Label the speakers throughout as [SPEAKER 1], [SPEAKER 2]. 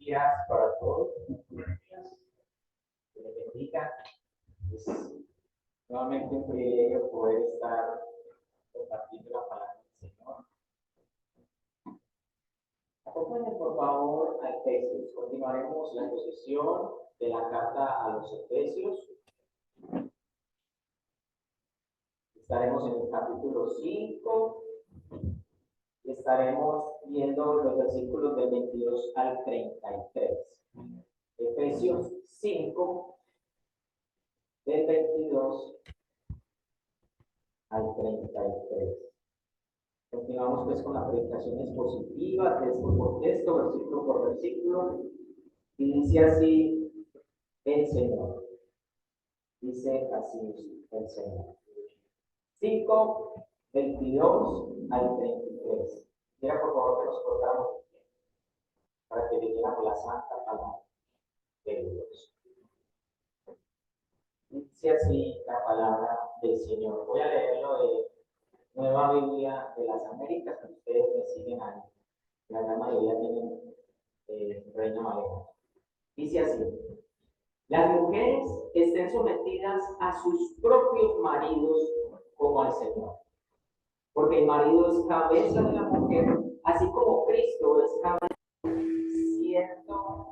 [SPEAKER 1] días para todos. Buenos días. Que les bendiga. Es nuevamente un privilegio poder estar compartiendo la palabra del Señor. Acompáñenme por favor a Efesios. Continuaremos la exposición de la carta a los Efesios. Estaremos en el capítulo 5 y estaremos viendo los versículos del 22 al 33. Efesios 5, del 22 al 33. Continuamos pues con la predicación expositiva, texto por texto, versículo por versículo, y dice así el Señor. Dice así el Señor. 5, 22 al 33. Mira por favor que nos colgamos para que leyéramos la santa palabra de Dios. Dice así la palabra del Señor. Voy a leerlo de Nueva Biblia de las Américas, que ustedes me siguen ahí. La gran mayoría tienen Reina Valera. Dice así: las mujeres estén sometidas a sus propios maridos como al Señor. Porque el marido es cabeza de la mujer, así como Cristo es cabeza, siendo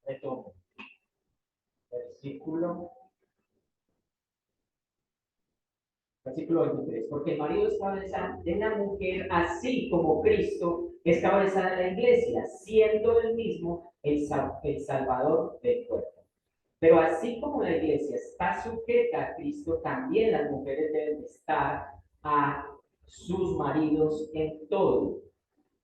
[SPEAKER 1] retomo. Versículo 23. Porque el marido es cabeza de la mujer, así como Cristo es cabeza de la iglesia, siendo él mismo el Salvador del cuerpo. Pero así como la iglesia está sujeta a Cristo, también las mujeres deben estar a sus maridos en todo.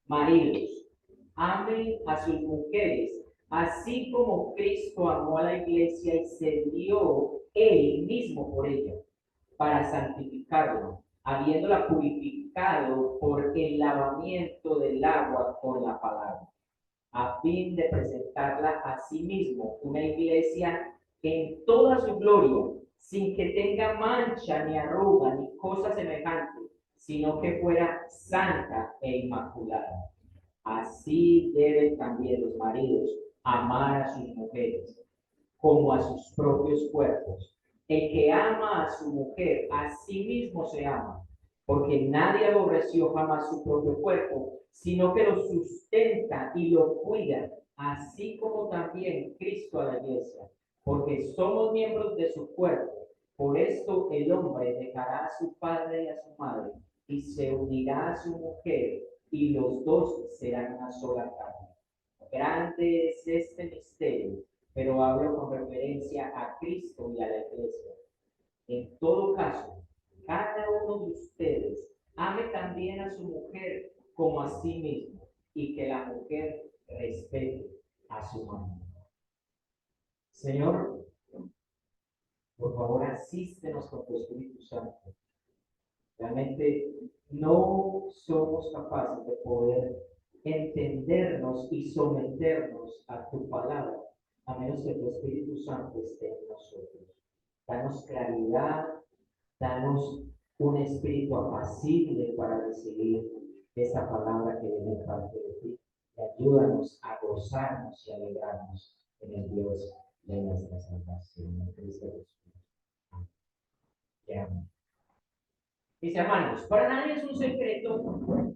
[SPEAKER 1] Maridos, amen a sus mujeres, así como Cristo amó a la iglesia y se dio él mismo por ella, para santificarla, habiéndola purificado por el lavamiento del agua por la palabra, a fin de presentarla a sí mismo una iglesia en toda su gloria, sin que tenga mancha ni arruga ni cosa semejante, sino que fuera santa e inmaculada. Así deben también los maridos amar a sus mujeres como a sus propios cuerpos. El que ama a su mujer, a sí mismo se ama, porque nadie aborreció jamás su propio cuerpo, sino que lo sustenta y lo cuida, así como también Cristo a la iglesia, porque somos miembros de su cuerpo. Por esto el hombre dejará a su padre y a su madre, y se unirá a su mujer, y los dos serán una sola carne. Grande es este misterio, pero hablo con referencia a Cristo y a la iglesia. En todo caso, cada uno de ustedes ame también a su mujer como a sí mismo, y que la mujer respete a su marido. Señor, por favor, asístenos con tu Espíritu Santo. Realmente no somos capaces de poder entendernos y someternos a tu palabra, a menos que tu Espíritu Santo esté en nosotros. Danos claridad, danos un espíritu apacible para recibir esta palabra que viene de parte de ti. Y ayúdanos a gozarnos y alegrarnos en el Dios de nuestra salvación, en Cristo Jesús. Amén. Mis hermanos, para nadie es un secreto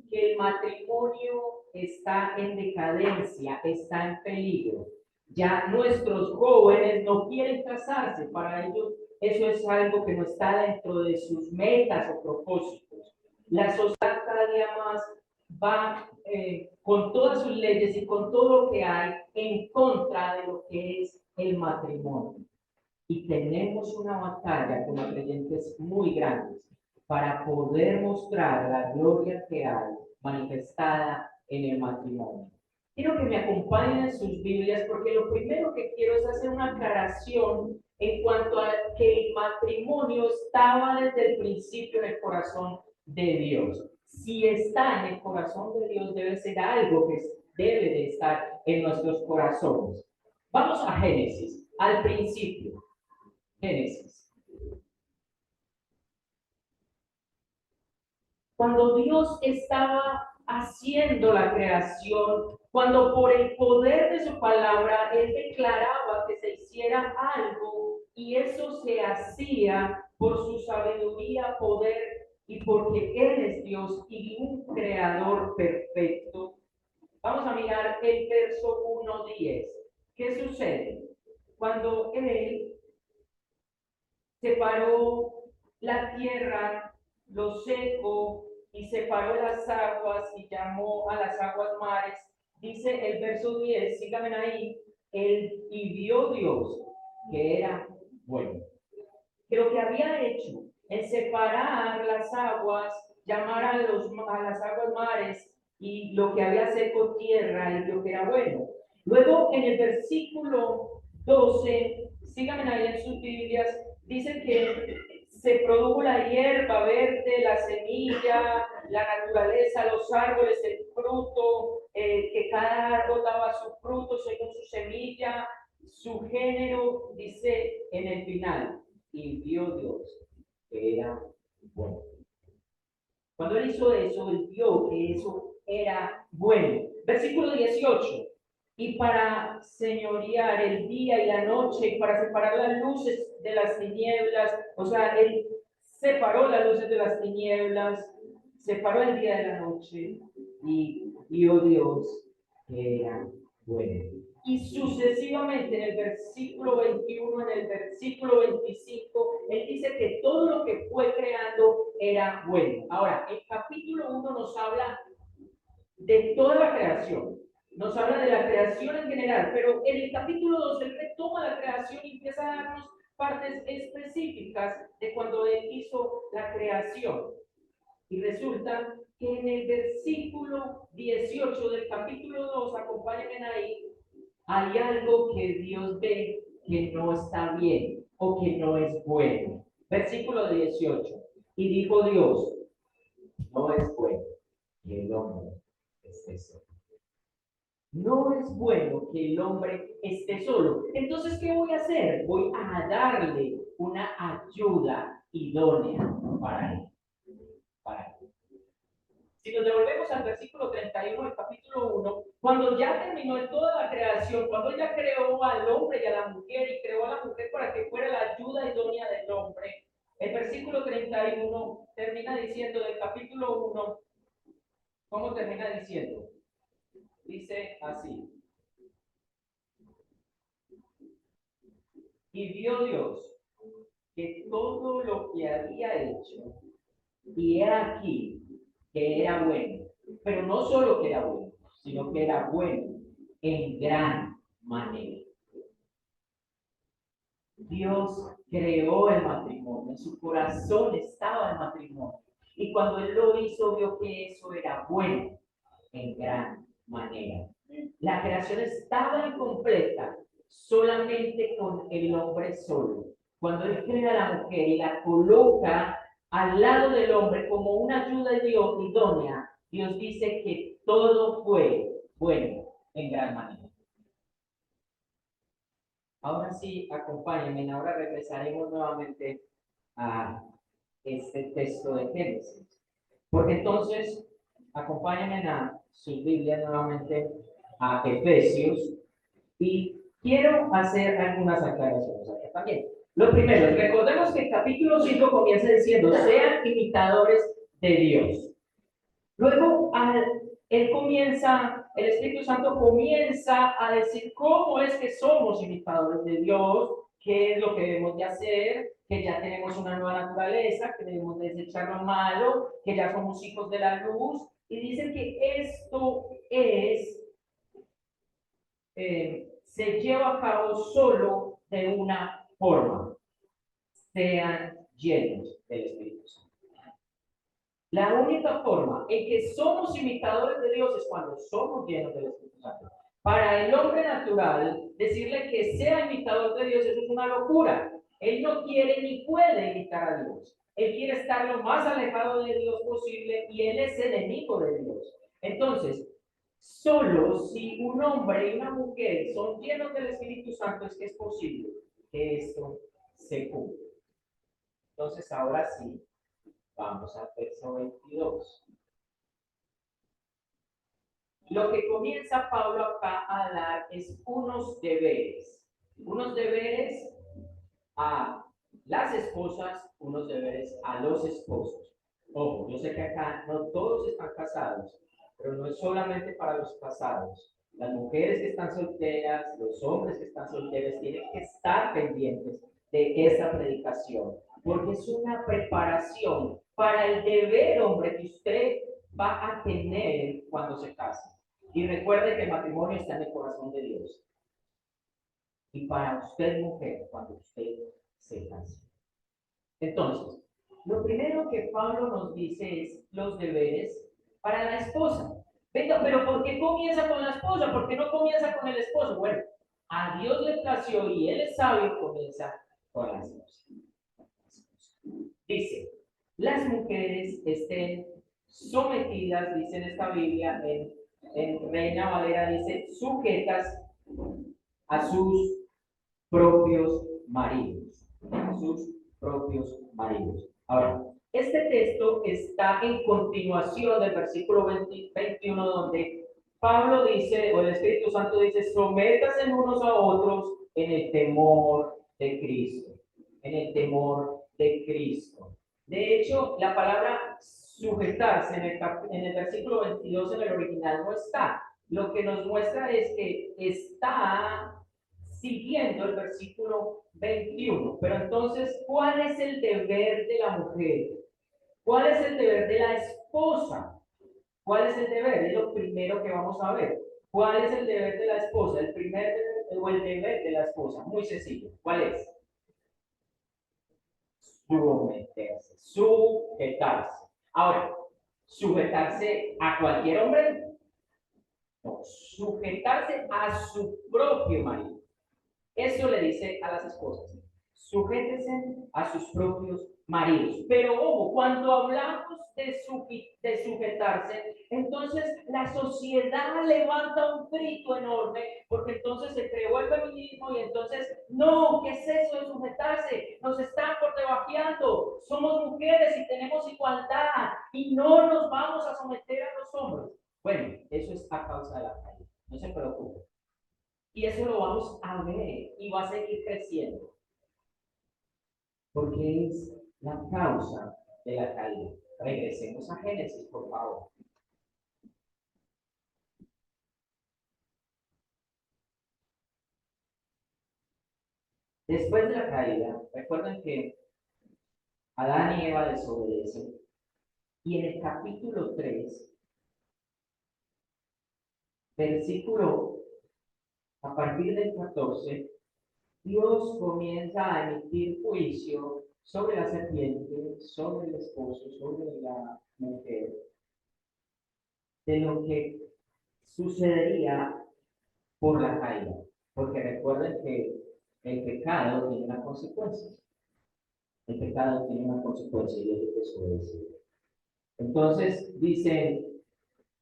[SPEAKER 1] que el matrimonio está en decadencia, está en peligro. Ya nuestros jóvenes no quieren casarse, para ellos eso es algo que no está dentro de sus metas o propósitos. La sociedad cada día más va con todas sus leyes y con todo lo que hay en contra de lo que es el matrimonio. Y tenemos una batalla como creyentes muy grandes para poder mostrar la gloria que hay manifestada en el matrimonio. Quiero que me acompañen en sus Biblias, porque lo primero que quiero es hacer una aclaración en cuanto a que el matrimonio estaba desde el principio en el corazón de Dios. Si está en el corazón de Dios, debe ser algo que debe de estar en nuestros corazones. Vamos a Génesis, al principio. Génesis. Cuando Dios estaba haciendo la creación, cuando por el poder de su palabra Él declaraba que se hiciera algo y eso se hacía por su sabiduría, poder y porque Él es Dios y un creador perfecto. Vamos a mirar el verso 1:10. ¿Qué sucede? Cuando Él separó la tierra, lo seco, y separó las aguas y llamó a las aguas mares. Dice el verso 10, síganme ahí, y vio Dios que era bueno. Que lo que había hecho en separar las aguas, llamar a las aguas mares y lo que había seco tierra y lo que era bueno. Luego en el versículo 12, síganme ahí en sus Biblias, dice que se produjo la hierba verde, la semilla, la naturaleza, los árboles, el fruto, que cada árbol daba su fruto según su semilla, su género, dice en el final, y vio Dios que era bueno. Cuando él hizo eso, él vio que eso era bueno. Versículo 18. Y para señorear el día y la noche, y para separar las luces de las tinieblas, o sea, él separó las luces de las tinieblas, separó el día de la noche, y vio Dios que era bueno. Y sucesivamente en el versículo 21, en el versículo 25, él dice que todo lo que fue creando era bueno. Ahora, el capítulo 1 nos habla de toda la creación, nos habla de la creación en general, pero en el capítulo 2 él retoma la creación y empieza a darnos partes específicas de cuando él hizo la creación. Y resulta que en el versículo 18 del capítulo 2, acompáñenme ahí, hay algo que Dios ve que no está bien o que no es bueno. Versículo 18. Y dijo Dios, no es bueno que el hombre esté solo. No es bueno que el hombre esté solo. Entonces, ¿qué voy a hacer? Voy a darle una ayuda idónea para él. Si nos devolvemos al versículo 31 del capítulo 1, cuando ya terminó en toda la creación, cuando ya creó al hombre y a la mujer y creó a la mujer para que fuera la ayuda idónea del hombre, el versículo 31 termina diciendo del capítulo 1, ¿cómo termina diciendo? Dice así. Y vio Dios que todo lo que había hecho, y he aquí que era bueno, pero no solo que era bueno, sino que era bueno en gran manera. Dios creó el matrimonio, en su corazón estaba el matrimonio. Y cuando Él lo hizo, vio que eso era bueno en gran manera. La creación estaba incompleta solamente con el hombre solo. Cuando Él crea a la mujer y la coloca al lado del hombre como una ayuda idónea, Dios dice que todo fue bueno en gran manera. Ahora sí, acompáñenme, ahora regresaremos nuevamente a este texto de Génesis. Porque entonces, acompáñenme a su Biblia nuevamente a Efesios y quiero hacer algunas aclaraciones acá también. Lo primero, recordemos que el capítulo 5 comienza diciendo, sean imitadores de Dios. Luego, el Espíritu Santo comienza a decir cómo es que somos imitadores de Dios, qué es lo que debemos de hacer, que ya tenemos una nueva naturaleza, que debemos desechar lo malo, que ya somos hijos de la luz, y dice que esto se lleva a cabo solo de una forma, sean llenos del Espíritu Santo. La única forma en que somos imitadores de Dios es cuando somos llenos del Espíritu Santo. Para el hombre natural, decirle que sea imitador de Dios, eso es una locura. Él no quiere ni puede imitar a Dios. Él quiere estar lo más alejado de Dios posible y él es enemigo de Dios. Entonces, solo si un hombre y una mujer son llenos del Espíritu Santo es que es posible que esto se cumpla. Entonces, ahora sí, vamos al verso 22. Lo que comienza Pablo acá a dar es unos deberes a las esposas, unos deberes a los esposos. Ojo, yo sé que acá no todos están casados, pero no es solamente para los casados. Las mujeres que están solteras, los hombres que están solteros tienen que estar pendientes de esta predicación, porque es una preparación para el deber, hombre, que usted va a tener cuando se case. Y recuerde que el matrimonio está en el corazón de Dios. Y para usted, mujer, cuando usted se case. Entonces, lo primero que Pablo nos dice es los deberes para la esposa. Venga, pero ¿por qué comienza con la esposa? ¿Por qué no comienza con el esposo? Bueno, a Dios le plació y él es sabio, comienza con la esposa. Dice, las mujeres estén sometidas, dice en esta Biblia, en Reina Valera, dice, sujetas a sus propios maridos. A sus propios maridos. Ahora, este texto está en continuación del versículo 21, donde Pablo dice, o el Espíritu Santo dice, sométanse unos a otros en el temor de Cristo. En el temor de Cristo. De hecho, la palabra sujetarse en el versículo 22 en el original no está. Lo que nos muestra es que está siguiendo el versículo 21. Pero entonces, ¿cuál es el deber de la mujer? ¿Cuál es el deber de la esposa? ¿Cuál es el deber? Es lo primero que vamos a ver. ¿Cuál es el deber de la esposa? El primer o el deber de la esposa. Muy sencillo. ¿Cuál es? Someterse, sujetarse. Ahora, ¿sujetarse a cualquier hombre? No, sujetarse a su propio marido. Eso le dice a las esposas, sujétense a sus propios maridos. Pero ojo, cuando hablamos de sujetarse, entonces la sociedad levanta un grito enorme, porque entonces se creó el feminismo y entonces, no, ¿qué es eso de sujetarse? Nos están por debajeando, somos mujeres y tenemos igualdad y no nos vamos a someter a los hombres. Bueno, eso es a causa de la caída, no se preocupen. Y eso lo vamos a ver y va a seguir creciendo. Porque es la causa de la caída. Regresemos a Génesis, por favor. Después de la caída, recuerden que Adán y Eva desobedecen. Y en el capítulo 3, versículo a partir del 14, Dios comienza a emitir juicio sobre la serpiente, sobre el esposo, sobre la mujer, de lo que sucedería por la caída. Porque recuerden que el pecado tiene una consecuencia. El pecado tiene una consecuencia y es desobedecer. Entonces, dice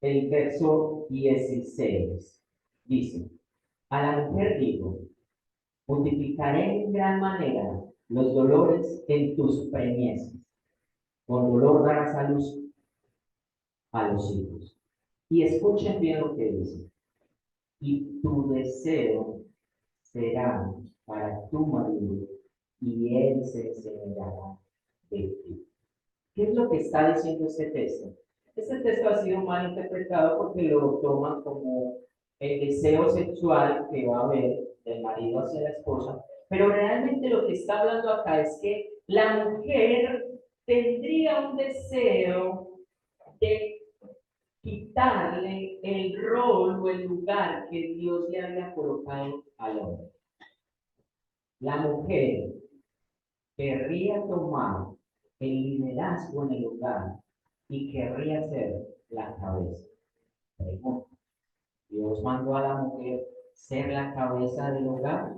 [SPEAKER 1] el verso 16, dice, a la mujer digo, multiplicaré en gran manera los dolores en tus preñeces. Con dolor darás a luz a los hijos. Y escuchen bien lo que dice. Y tu deseo será para tu marido y él se enseñará de ti. ¿Qué es lo que está diciendo este texto? Este texto ha sido mal interpretado porque lo toman como el deseo sexual que va a haber del marido hacia la esposa, pero realmente lo que está hablando acá es que la mujer tendría un deseo de quitarle el rol o el lugar que Dios le había colocado al hombre. La mujer querría tomar el liderazgo en el hogar y querría ser la cabeza. Pregunta, ¿Dios mandó a la mujer ser la cabeza del hogar?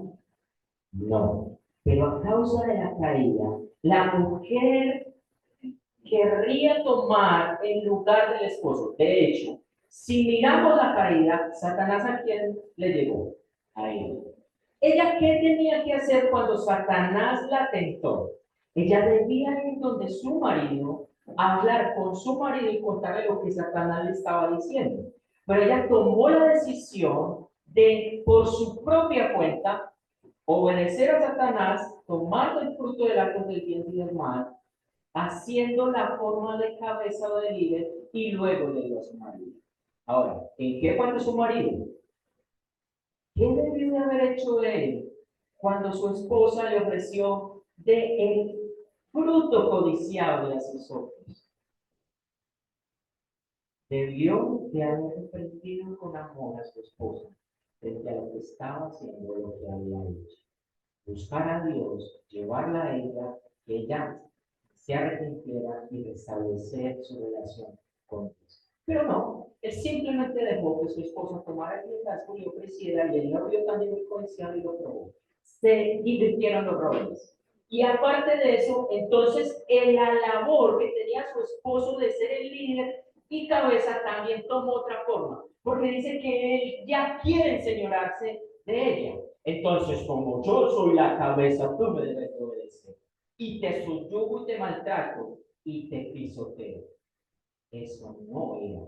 [SPEAKER 1] No. Pero a causa de la caída, la mujer querría tomar el lugar del esposo. De hecho, si miramos la caída, Satanás ¿a quién le llegó? A ella. ¿Ella qué tenía que hacer cuando Satanás la tentó? Ella debía ir donde su marido, hablar con su marido y contarle lo que Satanás le estaba diciendo. Pero ella tomó la decisión de, por su propia cuenta, obedecer a Satanás, tomando el fruto del árbol del bien y del mal, haciendo la forma de cabeza o de líder y luego le dio a su marido. Ahora, ¿en qué fue su marido? ¿Qué debió de haber hecho él cuando su esposa le ofreció de el fruto codiciable a sus ojos? Debió de haber reprendido con amor a su esposa frente a lo que estaba haciendo, lo que había hecho. Buscar a Dios, llevarla a ella, que ella se arrepintiera y restablecer su relación con Dios. Pero no, él simplemente dejó que su esposa tomara el liderazgo y ofreciera, y él lo vio también muy codiciado y lo probó. Se invirtieron los roles. Y aparte de eso, entonces, en la labor que tenía su esposo de ser el líder y cabeza también tomó otra forma, porque dice que él ya quiere enseñorarse de ella. Entonces, como yo soy la cabeza, tú me debes obedecer. Y te subyugo y te maltrato y te pisoteo. Eso no era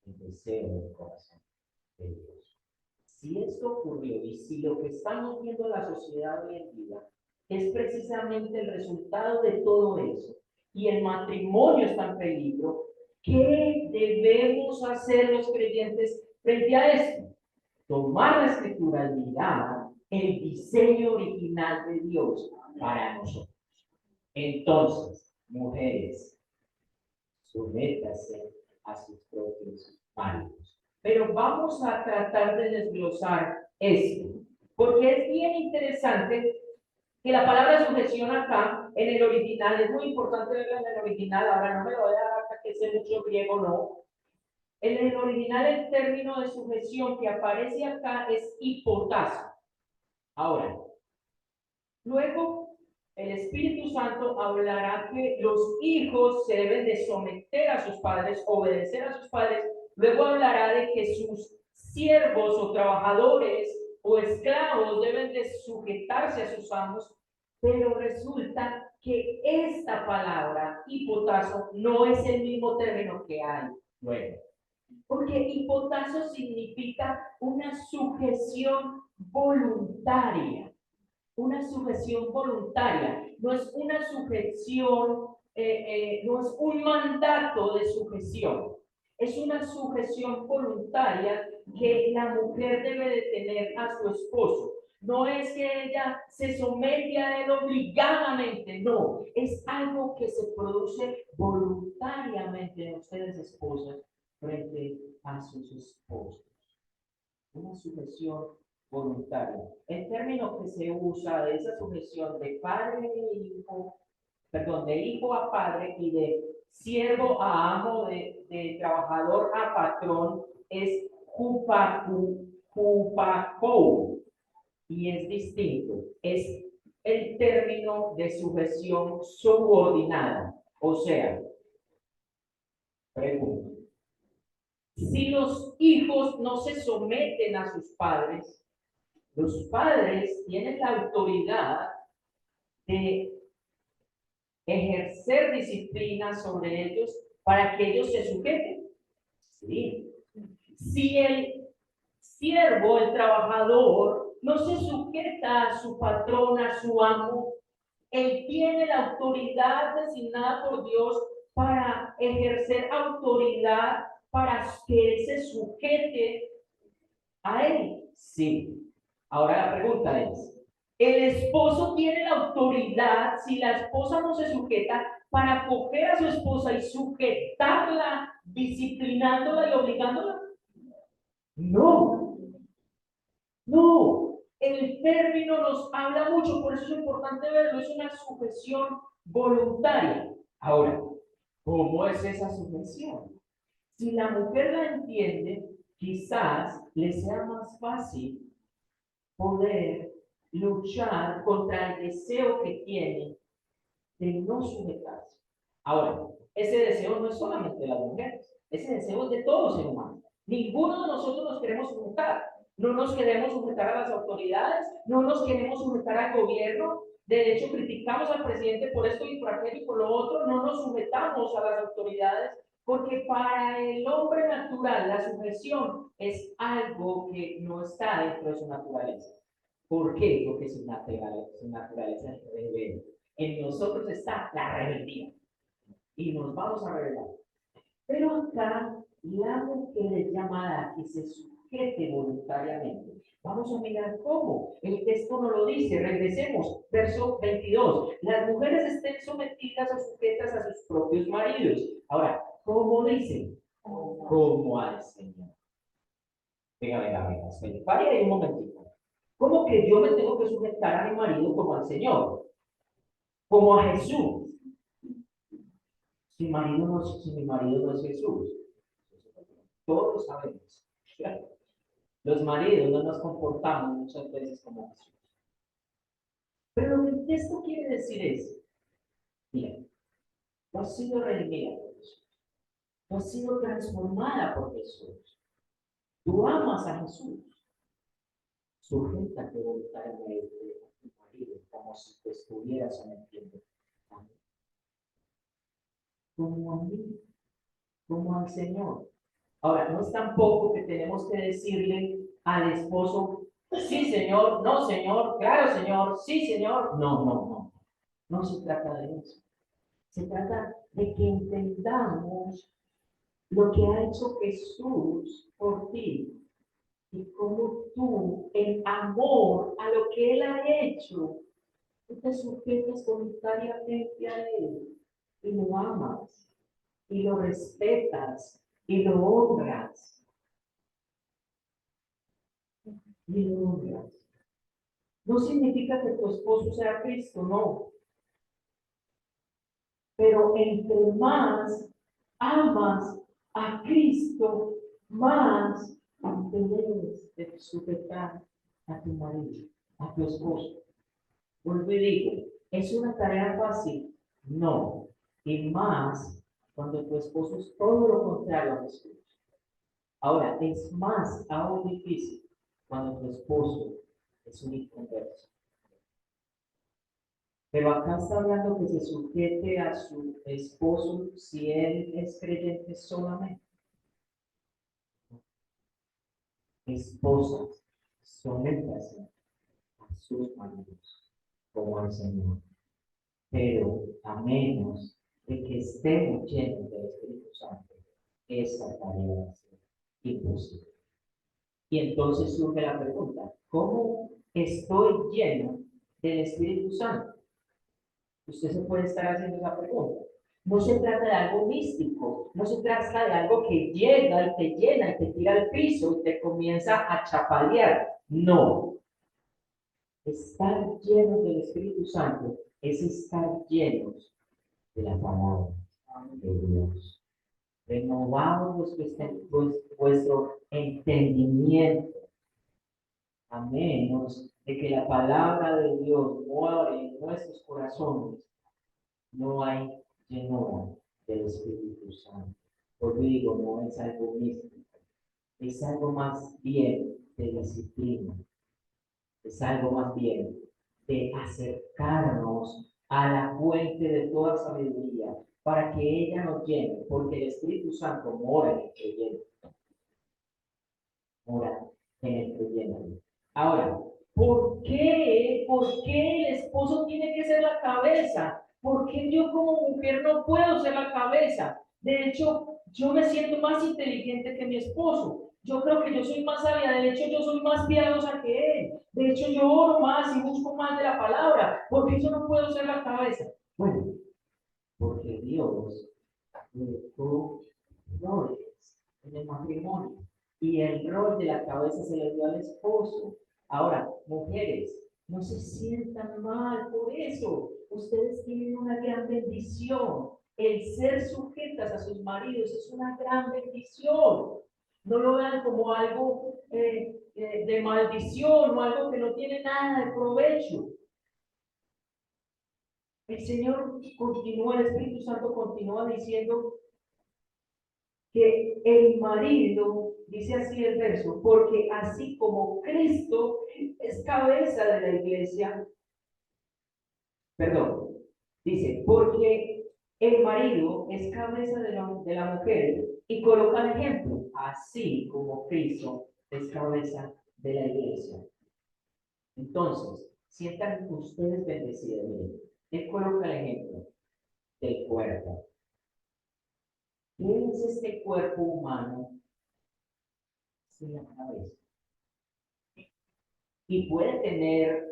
[SPEAKER 1] el deseo del corazón de Dios. Si esto ocurrió y si lo que estamos viendo en la sociedad hoy en día es precisamente el resultado de todo eso y el matrimonio está en peligro, ¿qué debemos hacer los creyentes frente a esto? Tomar la escritura y mirar el diseño original de Dios para nosotros. Entonces, mujeres, sométase a sus propios maridos. Pero vamos a tratar de desglosar esto, porque es bien interesante que la palabra sujeción acá, en el original, es muy importante verla en el original, ahora no me voy a dar hasta que sé mucho griego, no. En el original el término de sujeción que aparece acá es hipotazo. Ahora, luego el Espíritu Santo hablará que los hijos se deben de someter a sus padres, obedecer a sus padres. Luego hablará de que sus siervos o trabajadores o esclavos deben de sujetarse a sus amos. Pero resulta que esta palabra, hipotazo, no es el mismo término que hay luego. Porque hipotazo significa una sujeción voluntaria. Una sujeción voluntaria, no es una sujeción, no es un mandato de sujeción, es una sujeción voluntaria que la mujer debe de tener a su esposo. No es que ella se somete a él obligadamente, no, es algo que se produce voluntariamente en ustedes esposas frente a sus esposos. Una sujeción voluntaria. El término que se usa de esa sujeción de padre a hijo, perdón, de hijo a padre y de siervo a amo, de trabajador a patrón, es hupakou, y es distinto. Es el término de sujeción subordinada. O sea, pregunta. Si los hijos no se someten a sus padres, los padres tienen la autoridad de ejercer disciplina sobre ellos para que ellos se sujeten. ¿Sí? Si el siervo, el trabajador, no se sujeta a su patrón, a su amo, él tiene la autoridad designada por Dios para ejercer autoridad, para que él se sujete a él. Sí. Ahora la pregunta es, ¿el esposo tiene la autoridad, si la esposa no se sujeta, para coger a su esposa y sujetarla, disciplinándola y obligándola? No, no. El término nos habla mucho, por eso es importante verlo, es una sujeción voluntaria. Ahora, ¿cómo es esa sujeción? Si la mujer la entiende, quizás le sea más fácil poder luchar contra el deseo que tiene de no sujetarse. Ahora, ese deseo no es solamente de las mujeres, ese deseo es de todo ser humano. Ninguno de nosotros nos queremos sujetar. No nos queremos sujetar a las autoridades, no nos queremos sujetar al gobierno. De hecho, criticamos al presidente por esto y por aquello y por lo otro. No nos sujetamos a las autoridades porque para el hombre natural la sujeción es algo que no está dentro de su naturaleza. ¿Por qué? Porque su naturaleza es rebelde. En nosotros está la rebeldía y nos vamos a revelar. Pero acá la mujer es llamada a que se sujete voluntariamente. Vamos a mirar cómo. El texto no lo dice. Regresemos. Verso 22. Las mujeres estén sometidas o sujetas a sus propios maridos. Ahora, ¿cómo dice? Como al Señor. Venga. Pare ahí un momentito. ¿Cómo que yo me tengo que sujetar a mi marido como al Señor? Como a Jesús. Si mi marido no es Jesús. Todos sabemos. Los maridos no nos comportamos muchas veces como Jesús. Pero lo que el texto quiere decir es, mira, tú has sido redimida por Jesús. Tú has sido transformada por Jesús. Tú amas a Jesús. Sujétate voluntariamente a tu marido como si te estuvieras sometiendo a mí. Como a mí, como al Señor. Ahora, no es tampoco que tenemos que decirle al esposo, sí, señor, no, señor, claro, señor, sí, señor. No. No se trata de eso. Se trata de que entendamos lo que ha hecho Jesús por ti y cómo tú, en amor a lo que Él ha hecho, tú te sujetas voluntariamente a Él y lo amas y lo respetas y lo honras. Y lo honras. No significa que tu esposo sea Cristo, no. Pero entre más amas a Cristo, más te debes de sujetar a tu marido, a tu esposo. Vuelvo y digo, ¿es una tarea fácil? No. Y más cuando tu esposo es todo lo contrario a Jesús. Ahora, es más aún difícil cuando tu esposo es un inconverso. Pero acá está hablando que se sujete a su esposo si él es creyente solamente. Esposas, sométase a sus maridos como al Señor. Pero a menos de que estemos llenos del Espíritu Santo, esa tarea va a ser imposible. Y entonces surge la pregunta, ¿cómo estoy lleno del Espíritu Santo? Usted se puede estar haciendo esa pregunta. No se trata de algo místico, no se trata de algo que llega y te llena y te tira al piso y te comienza a chapalear. No. Estar llenos del Espíritu Santo es estar llenos de la palabra de Dios. Renovamos vuestro entendimiento, a menos de que la palabra de Dios muera en nuestros corazones. No hay llenura del Espíritu Santo. Por digo, no es algo místico, es algo más bien de disciplina, es algo más bien de acercarnos a la fuente de toda sabiduría para que ella nos llene, porque el Espíritu Santo mora en el creyente. Mora en el creyente. Ahora, ¿por qué el esposo tiene que ser la cabeza? ¿Por qué yo como mujer no puedo ser la cabeza? De hecho, yo me siento más inteligente que mi esposo. Yo creo que yo soy más sabia. De hecho, yo soy más piadosa que él. De hecho, yo oro más y busco más de la palabra. ¿Por qué yo no puedo ser la cabeza? Bueno, porque Dios dejó roles en el matrimonio y el rol de la cabeza se le dio al esposo. Ahora, mujeres, no se sientan mal por eso. Ustedes tienen una gran bendición. El ser sujetas a sus maridos es una gran bendición. No lo vean como algo de maldición o algo que no tiene nada de provecho. el Señor continúa, el Espíritu Santo continúa diciendo que el marido, dice así el verso, porque así como Cristo es cabeza de la iglesia, perdón, dice, porque el marido es cabeza de la mujer y coloca el ejemplo, así como Cristo es cabeza de la iglesia. Entonces, sientan ustedes bendecidos. Miren, él coloca el ejemplo del cuerpo. ¿Qué es este cuerpo humano sin la cabeza? Y puede tener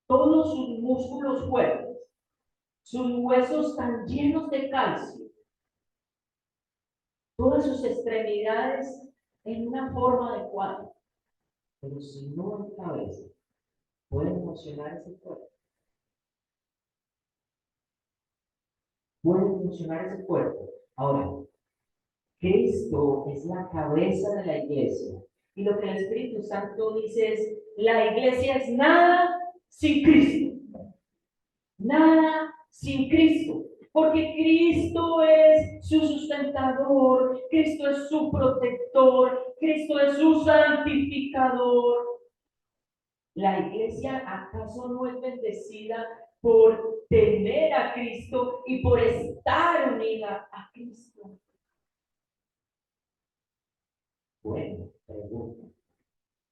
[SPEAKER 1] todos sus músculos fuertes, sus huesos tan llenos de calcio, todas sus extremidades en una forma adecuada. Pero si no hay cabeza, puede funcionar ese cuerpo. Puede funcionar ese cuerpo. Ahora, Cristo es la cabeza de la iglesia. Y lo que el Espíritu Santo dice es, la iglesia es nada sin Cristo. Nada sin Cristo. Porque Cristo es su sustentador, Cristo es su protector, Cristo es su santificador. ¿La iglesia acaso no es bendecida por tener a Cristo y por estar unida a Cristo? Bueno, pregunta.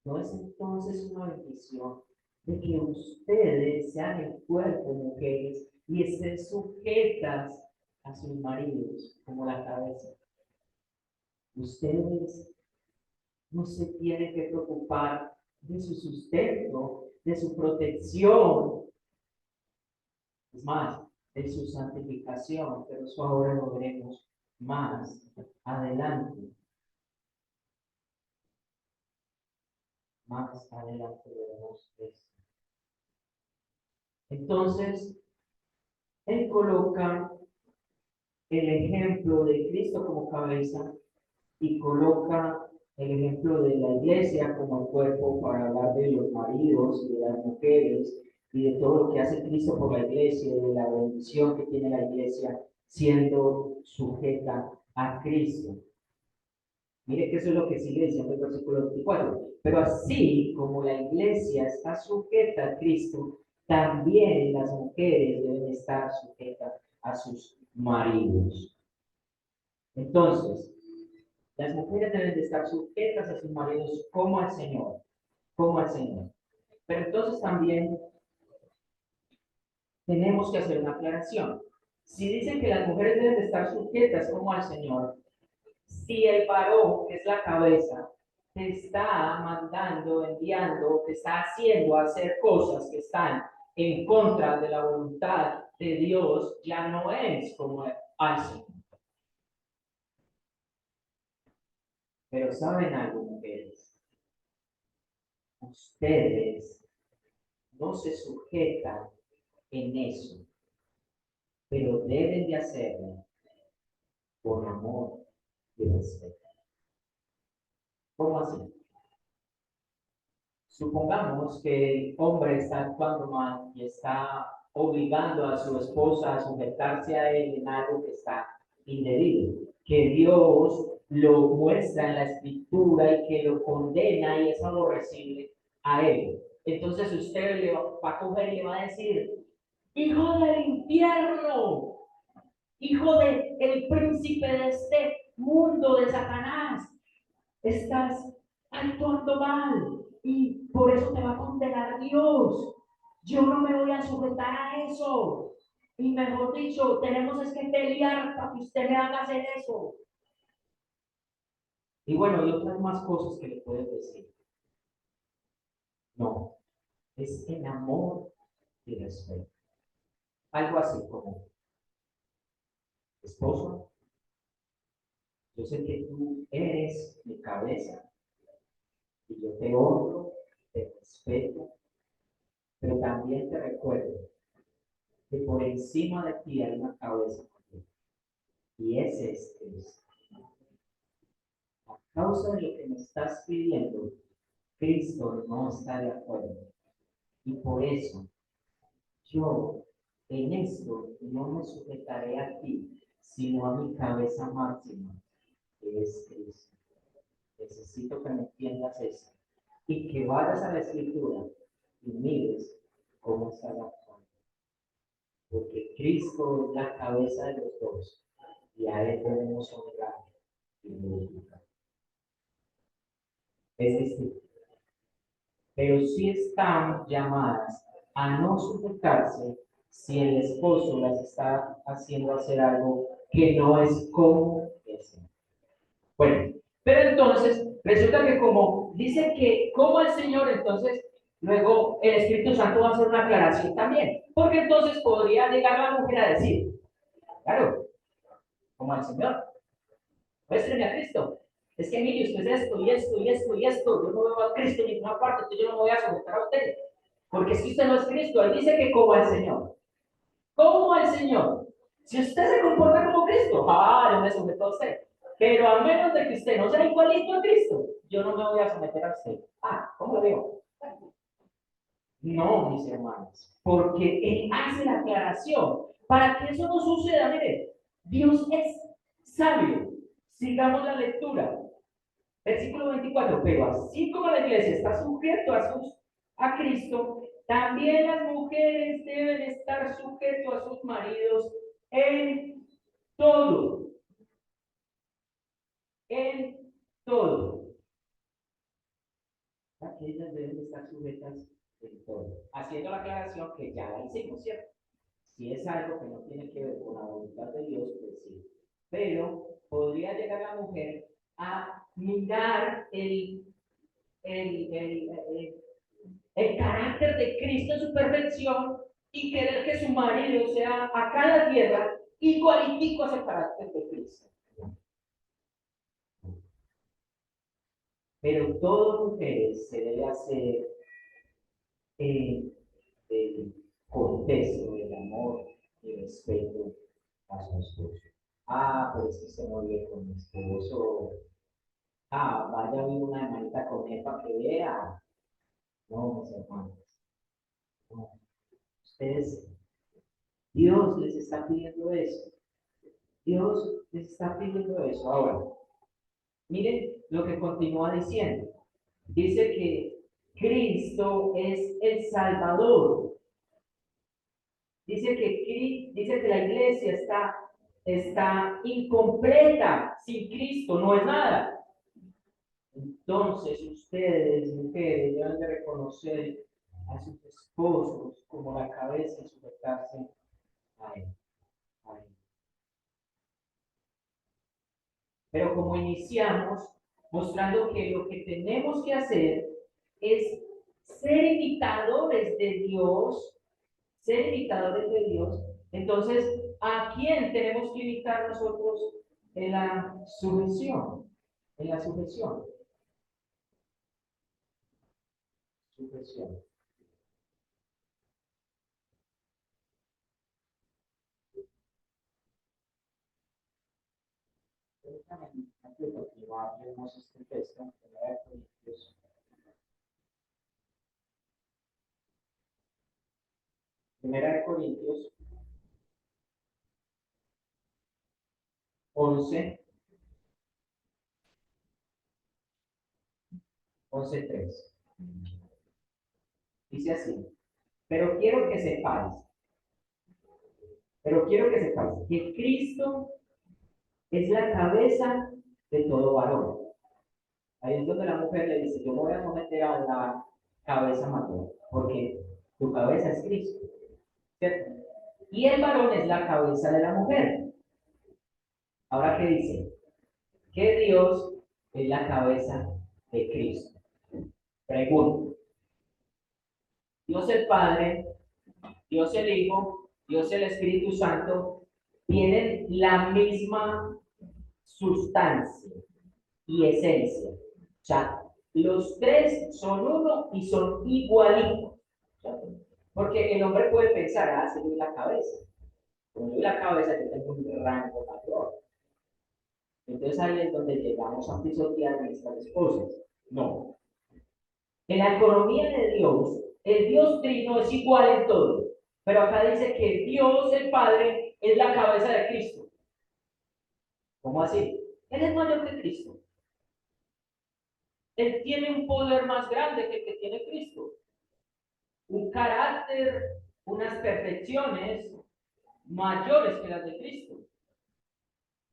[SPEAKER 1] ¿No es entonces una bendición de que ustedes sean el cuerpo, mujeres, y estén sujetas a sus maridos como la cabeza? Ustedes no se tienen que preocupar de su sustento, de su protección, es más, de su santificación, pero eso ahora lo veremos más adelante. Más adelante veremos esto. Entonces, él coloca el ejemplo de Cristo como cabeza y coloca el ejemplo de la iglesia como el cuerpo para hablar de los maridos y de las mujeres y de todo lo que hace Cristo por la iglesia y de la bendición que tiene la iglesia siendo sujeta a Cristo. Mire que eso es lo que sigue diciendo el versículo 24. Pero así como la iglesia está sujeta a Cristo, también las mujeres deben estar sujetas a sus maridos. Entonces, las mujeres deben de estar sujetas a sus maridos como al Señor, como al Señor. Pero entonces también tenemos que hacer una aclaración. Si dicen que las mujeres deben de estar sujetas como al Señor, si el varón, que es la cabeza, te está mandando, enviando, te está haciendo hacer cosas que están en contra de la voluntad de Dios, ya no es como al Señor. Pero ¿saben algo, mujeres? Ustedes no se sujetan en eso, pero deben de hacerlo por amor y respeto. ¿Cómo así? Supongamos que el hombre está actuando mal y está obligando a su esposa a sujetarse a él en algo que está indebido, que Dios lo muestra en la escritura y que lo condena y es aborrecible a él. Entonces usted le va a coger y le va a decir, hijo del infierno, hijo del príncipe de este mundo de Satanás, estás actuando mal y por eso te va a condenar Dios. Yo no me voy a sujetar a eso. Y mejor dicho, tenemos es que pelear para que usted me haga hacer eso. Y bueno, y otras más cosas que le puedes decir. No, es en amor y respeto. Algo así como, esposo, yo sé que tú eres mi cabeza y yo te honro, te respeto, pero también te recuerdo que por encima de ti hay una cabeza. Y ese es Cristo. A causa de lo que me estás pidiendo, Cristo no está de acuerdo. Y por eso yo en esto no me sujetaré a ti, sino a mi cabeza máxima, que es Cristo. Necesito que me entiendas eso y que vayas a la escritura y mires cómo está la actuando. Porque Cristo es la cabeza de los dos y a Él debemos honrar y glorificar. Es distinto. Pero sí están llamadas a no sujetarse si el esposo las está haciendo hacer algo que no es como es. Bueno, pero entonces resulta que como dice que como el Señor, entonces luego el Espíritu Santo va a hacer una aclaración también, porque entonces podría llegar la mujer a decir, claro, como el Señor, muéstreme a Cristo. Es que mire, usted es esto y esto y esto y esto. Yo no veo a Cristo en ninguna parte, entonces yo no me voy a someter a usted. Porque es que usted no es Cristo. Él dice que como al Señor. Como al Señor. Si usted se comporta como Cristo, yo me someto a usted. Pero a menos de que usted no sea igualito a Cristo, yo no me voy a someter a usted. ¿Cómo lo veo? No, mis hermanos. Porque Él hace la aclaración. Para que eso no suceda, mire, Dios es sabio. Sigamos la lectura. Versículo 24, pero así como la iglesia está sujeto a Cristo, también las mujeres deben estar sujetos a sus maridos en todo, en todo. Aquellas deben estar sujetas en todo. Haciendo la aclaración que ya la hicimos, ¿cierto? Si es algo que no tiene que ver con la voluntad de Dios, pues sí. Pero podría llegar la mujer a mirar el, el carácter de Cristo en su perfección y querer que su marido sea acá en la tierra igualitico a ese carácter de Cristo. Pero todo mujeres se debe hacer el contexto del amor y respeto a su esposo. Pues que se muy bien con mi esposo. Vaya a ver una hermanita con él para que vea. No, mis hermanos. No. Ustedes, Dios les está pidiendo eso. Dios les está pidiendo eso. Ahora, miren lo que continúa diciendo. Dice que Cristo es el Salvador. Dice que la iglesia está incompleta sin Cristo, no es nada. Entonces ustedes, mujeres, deben de reconocer a sus esposos como la cabeza y sujetarse a él. A él. Pero como iniciamos, mostrando que lo que tenemos que hacer es ser imitadores de Dios, ser imitadores de Dios. Entonces, ¿a quién tenemos que imitar nosotros en la sujeción? En la sujeción. Sujeción. Vemos este texto, Primera de Corintios 11, 11:3. Dice así, pero quiero que sepáis, que Cristo es la cabeza de todo varón. Ahí es donde la mujer le dice, yo me voy a someter a la cabeza mayor, porque tu cabeza es Cristo, ¿cierto? Y el varón es la cabeza de la mujer. Ahora, ¿qué dice? Que Dios es la cabeza de Cristo. Pregunto, Dios el Padre, Dios el Hijo, Dios el Espíritu Santo, tienen la misma sustancia y esencia. O sea, los tres son uno y son igualitos. Porque el hombre puede pensar, si doy la cabeza. Como doy la cabeza, que tengo un rango mayor. Entonces ahí es donde llegamos a pisotear nuestras cosas. No. En la economía de Dios, el Dios trino es igual en todo. Pero acá dice que Dios, el Padre, es la cabeza de Cristo. ¿Cómo así? Él es mayor que Cristo. Él tiene un poder más grande que el que tiene Cristo. Un carácter, unas perfecciones mayores que las de Cristo.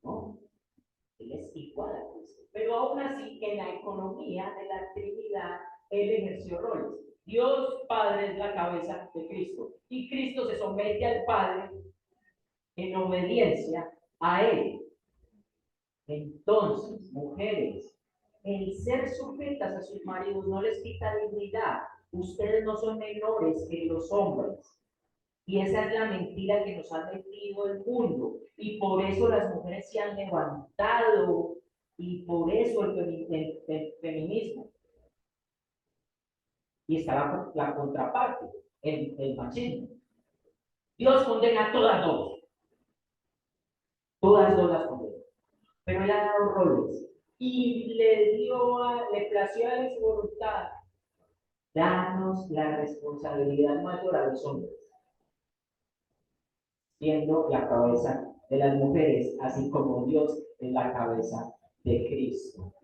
[SPEAKER 1] ¿No? Él es igual a Cristo. Pero aún así, en la economía de la Trinidad, Él ejerció roles. Dios Padre es la cabeza de Cristo. Y Cristo se somete al Padre en obediencia a Él. Entonces, mujeres, el ser sujetas a sus maridos no les quita dignidad. Ustedes no son menores que los hombres. Y esa es la mentira que nos ha metido el mundo. Y por eso las mujeres se han levantado. Y por eso el feminismo. Y está la contraparte, el machismo. Dios condena a todas dos. Todas dos las condena. Pero él ha dado roles. Y le plació a su voluntad darnos la responsabilidad mayor a los hombres, siendo la cabeza de las mujeres, así como Dios es la cabeza de Cristo.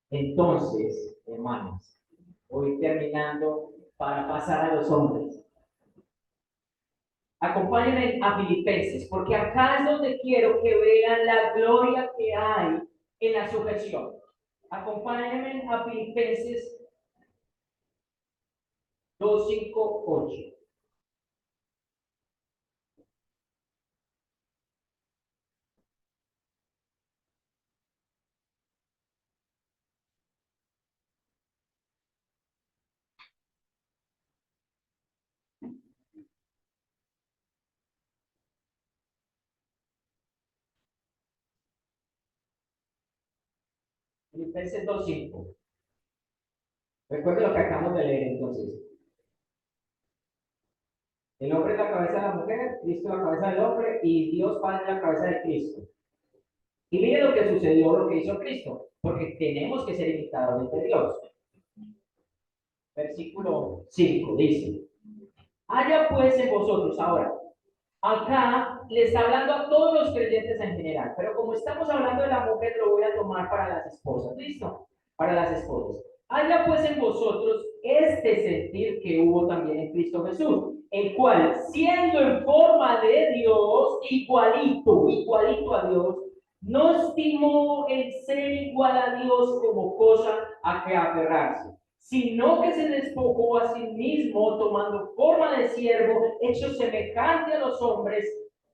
[SPEAKER 1] Entonces, hermanos, voy terminando para pasar a los hombres. Acompáñenme a Filipenses, porque acá es donde quiero que vean la gloria que hay en la sujeción. Acompáñenme a Filipenses 2, 5, 8. Filipenses 2, 5. Recuerden lo que acabamos de leer entonces. El hombre es la cabeza de la mujer, Cristo es la cabeza del hombre y Dios Padre es la cabeza de Cristo. Y miren lo que sucedió, lo que hizo Cristo, porque tenemos que ser imitadores de Dios. Versículo 5 dice: haya pues en vosotros ahora. Acá le está hablando a todos los creyentes en general, pero como estamos hablando de la mujer, lo voy a tomar para las esposas. ¿Listo? Para las esposas. Haya pues en vosotros este sentir que hubo también en Cristo Jesús, el cual, siendo en forma de Dios, igualito a Dios, no estimó el ser igual a Dios como cosa a que aferrarse, sino que se despojó a sí mismo, tomando forma de siervo, hecho semejante a los hombres,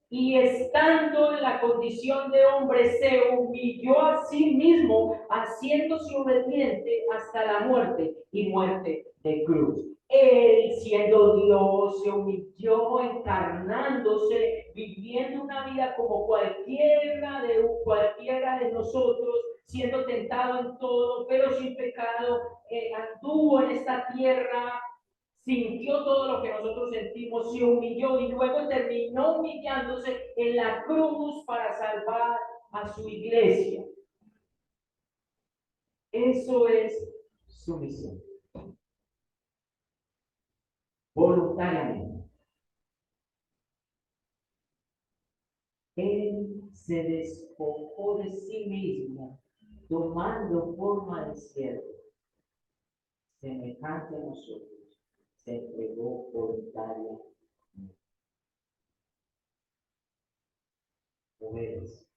[SPEAKER 1] y estando en la condición de hombre, se humilló a sí mismo, haciéndose obediente hasta la muerte y muerte de cruz. Él, siendo Dios, se humilló encarnándose, viviendo una vida como cualquiera de nosotros, siendo tentado en todo, pero sin pecado, anduvo en esta tierra, sintió todo lo que nosotros sentimos, se humilló y luego terminó humillándose en la cruz para salvar a su iglesia. Eso es sumisión. Voluntariamente. Él se despojó de sí mismo, tomando forma de siervo, semejante a nosotros, se entregó voluntariamente. Mujeres,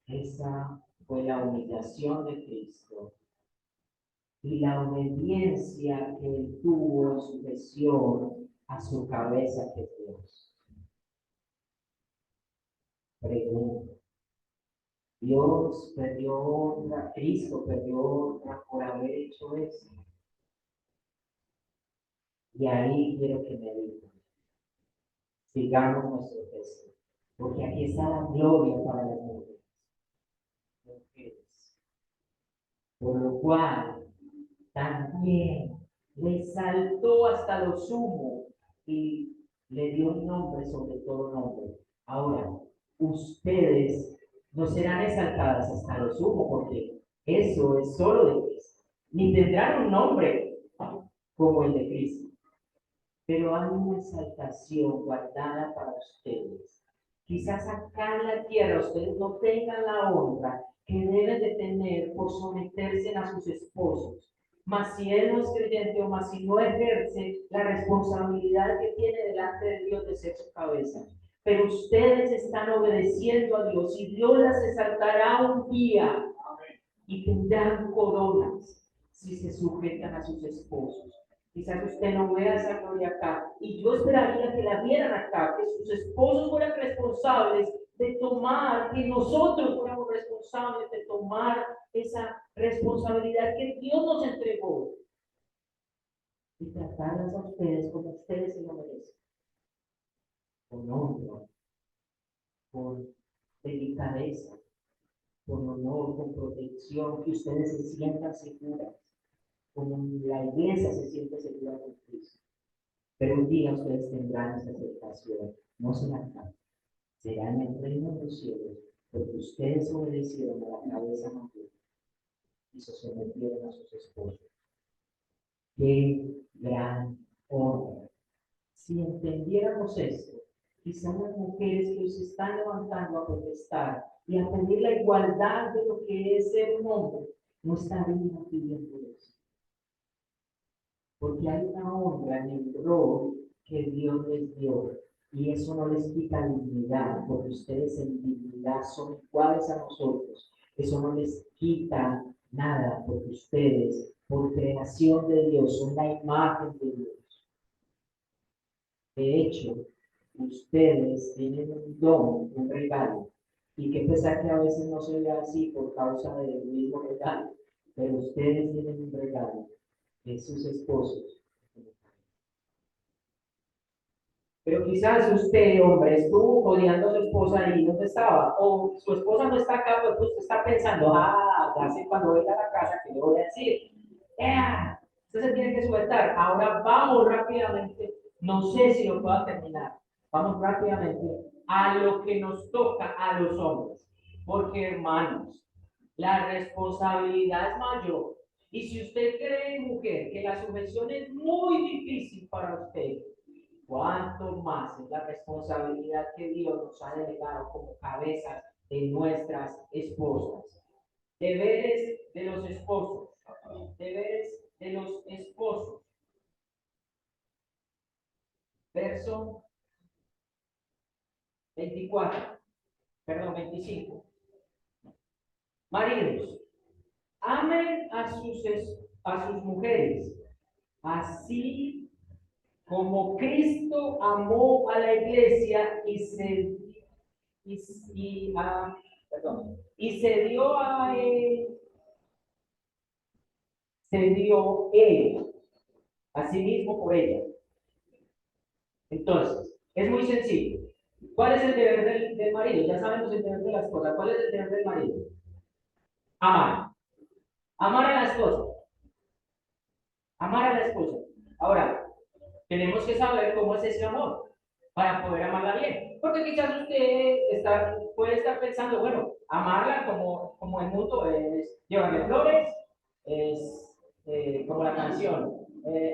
[SPEAKER 1] esa fue la humillación de Cristo y la obediencia que él tuvo en sujeción a su cabeza, que es Dios. Pregunta: ¿Dios perdió honra, Cristo perdió honra por haber hecho eso? Y ahí quiero que me digan, sigamos nuestro texto, porque aquí está la gloria para las mujeres. Por lo cual, también le exaltó hasta lo sumo y le dio un nombre sobre todo nombre. Ahora, ustedes no serán exaltadas hasta lo sumo, porque eso es solo de Cristo, ni tendrán un nombre como el de Cristo. pero hay una exaltación guardada para ustedes. Quizás acá en la tierra ustedes no tengan la honra que deben de tener por someterse a sus esposos. Mas si él no es creyente o más si no ejerce la responsabilidad que tiene delante de Dios de ser su cabeza. Pero ustedes están obedeciendo a Dios y Dios las exaltará un día y tendrán coronas si se sujetan a sus esposos. Quizás usted no vea esa gloria acá. Y yo esperaría que la vieran acá, que sus esposos fueran responsables de tomar, que nosotros fuéramos responsables de tomar esa responsabilidad que Dios nos entregó y tratarlas a ustedes como ustedes se lo merecen. Con honra, con delicadeza, con honor, con protección, que ustedes se sientan seguras, como la iglesia se siente segura con Cristo. Pero un día ustedes tendrán esa aceptación, no será acá, será en el reino de los cielos, porque ustedes obedecieron a la cabeza mayor y se sometieron a sus esposos. ¡Qué gran honra! Si entendiéramos esto, quizás las mujeres que se están levantando a protestar y a pedir la igualdad de lo que es ser un hombre, no estarían pidiendo eso. Porque hay una honra en el rol que Dios les dio y eso no les quita dignidad, porque ustedes en dignidad son iguales a nosotros. Eso no les quita nada, porque ustedes, por creación de Dios, son la imagen de Dios. De hecho, ustedes tienen un don, un regalo, y que pesar que a veces no se vea así por causa del mismo regalo, pero ustedes tienen un regalo de sus esposos. Pero quizás usted, hombre, estuvo odiando a su esposa y no estaba, o su esposa no está acá, pues usted está pensando, ya sé cuando venga a la casa que le voy a decir. Usted se tiene que sueltar. Ahora vamos rápidamente, no sé si lo puedo terminar, vamos rápidamente a lo que nos toca a los hombres. Porque, hermanos, la responsabilidad es mayor. Y si usted cree, mujer, que la sujeción es muy difícil para usted, cuánto más es la responsabilidad que Dios nos ha delegado como cabezas de nuestras esposas. Deberes de los esposos. Deberes de los esposos. Verso 24, perdón, 25. Maridos, amen a sus mujeres, así como Cristo amó a la iglesia y se dio a él, se dio él a sí mismo por ella. Entonces, es muy sencillo. ¿Cuál es el deber del marido? Ya sabemos el deber de la esposa. ¿Cuál es el deber del marido? Amar. Amar a la esposa. Amar a la esposa. Ahora, tenemos que saber cómo es ese amor para poder amarla bien. Porque quizás usted puede estar pensando, bueno, amarla como el mundo es llevarle flores, es como la canción,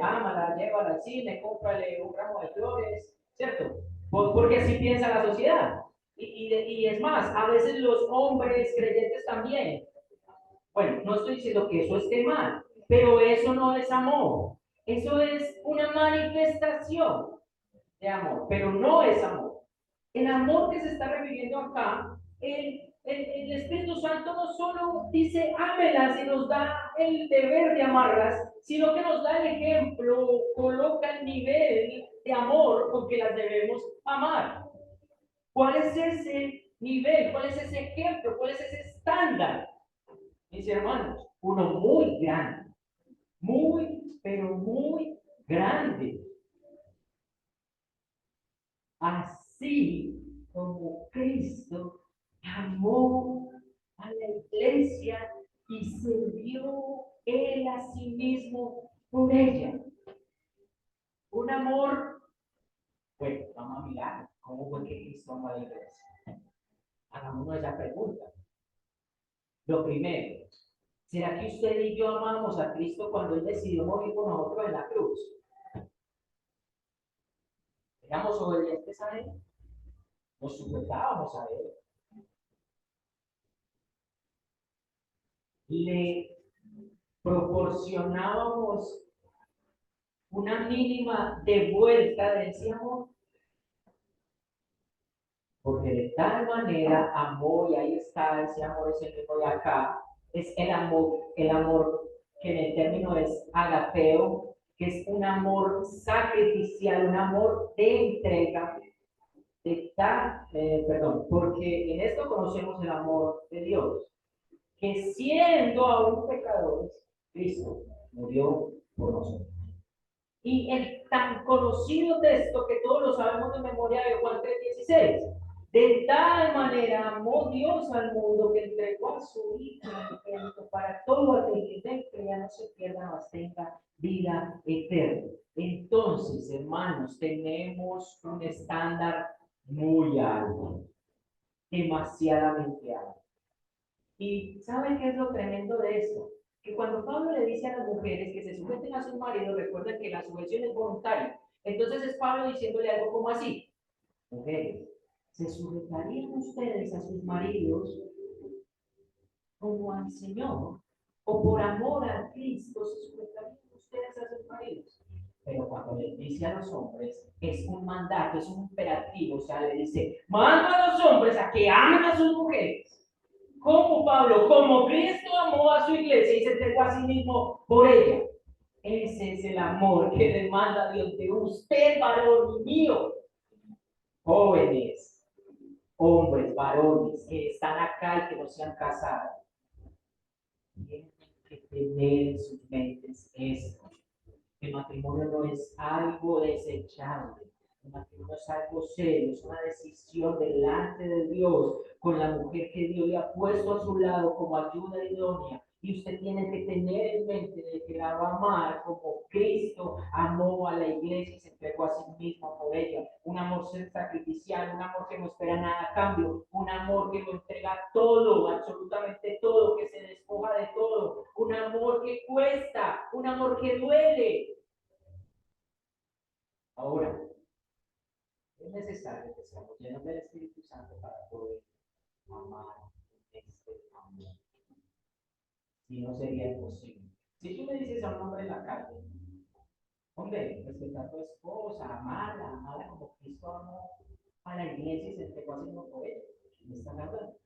[SPEAKER 1] ámala, llévala al cine, cómprale un ramo de flores, ¿cierto? Porque así piensa la sociedad. Y es más, a veces los hombres creyentes también. Bueno, no estoy diciendo que eso esté mal, pero eso no es amor. Eso es una manifestación de amor, pero no es amor. El amor que se está refiriendo acá, el Espíritu Santo no solo dice ámelas y nos da el deber de amarlas, sino que nos da el ejemplo, coloca el nivel de amor con que las debemos amar. ¿Cuál es ese nivel? ¿Cuál es ese ejemplo? ¿Cuál es ese estándar? Mis hermanos, uno muy grande, muy, pero muy grande. Así como Cristo amó a la iglesia y se dio él a sí mismo por ella. Un amor, bueno, vamos a mirar cómo fue que Cristo amó a la iglesia. Hagamos esa pregunta. Lo primero, ¿será que usted y yo amamos a Cristo cuando Él decidió morir por nosotros en la cruz? éramos obedientes a Él, nos sujetábamos a Él, le proporcionábamos una mínima de vuelta de ese amor, porque de tal manera amó, y ahí está ese amor, ese mismo de acá, es el amor que en el término es agapeo, que es un amor sacrificial, un amor de entrega, perdón, porque en esto conocemos el amor de Dios, que siendo aún pecadores, Cristo murió por nosotros. Y el tan conocido texto que todos lo sabemos de memoria de Juan 3:16. De tal manera amó Dios al mundo que entregó a su Hijo para todo aquel que crea no se pierda, mas tenga vida eterna. Entonces, hermanos, tenemos un estándar muy alto, demasiadamente alto. ¿Y saben qué es lo tremendo de esto? Que cuando Pablo le dice a las mujeres que se sujeten a sus maridos, recuerden que la sujeción es voluntaria. Entonces es Pablo diciéndole algo como así: mujeres, ¿se sujetarían ustedes a sus maridos como al Señor? ¿O por amor a Cristo se sujetarían ustedes a sus maridos? Pero cuando le dice a los hombres, es un mandato, es un imperativo, o sea, le dice, mando a los hombres a que amen a sus mujeres. Como Pablo, como Cristo amó a su iglesia y se entregó a sí mismo por ella. Ese es el amor que demanda Dios de usted, varón mío. Jóvenes, hombres, varones que están acá y que no se han casado, tienen que tener en sus mentes esto. El matrimonio no es algo desechable. El matrimonio es algo serio, es una decisión delante de Dios con la mujer que Dios le ha puesto a su lado como ayuda idónea. Y usted tiene que tener en mente de que la va a amar como Cristo amó a la iglesia y se entregó a sí mismo por ella. Un amor sacrificial, un amor que no espera nada a cambio, un amor que lo entrega todo, absolutamente todo, que se despoja de todo, un amor que cuesta, un amor que duele. Ahora, es necesario que seamos llenos del Espíritu Santo para poder amar este amor. Si no, sería imposible. Si tú me dices a un hombre en la calle, hombre, respetar a tu esposa, amarla como Cristo amó a la iglesia y se entregó a sí mismo por ella, ¿me están hablando?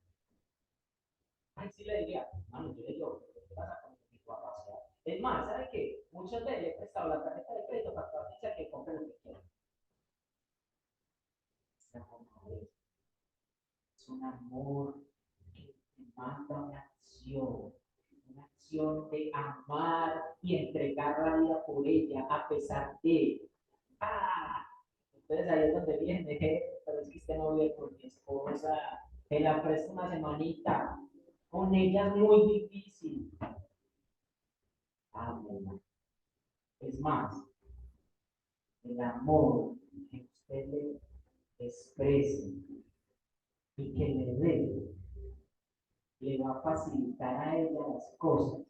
[SPEAKER 1] Ay, sí le diría, mano, yo le digo, ¿qué pasa con tu capacidad? Es más, ¿sabe qué? Muchas veces le he prestado la tarjeta de crédito para que que compre lo que quiera. Es un amor que demanda una acción de amar y entregar la vida por ella a pesar de. ¡Ah! Entonces ahí es donde viene, pero es que usted no vive con mi esposa, te la presto una semanita, con ella es muy difícil. Amén. Es más, el amor que usted le exprese y que le va a facilitar a ella las cosas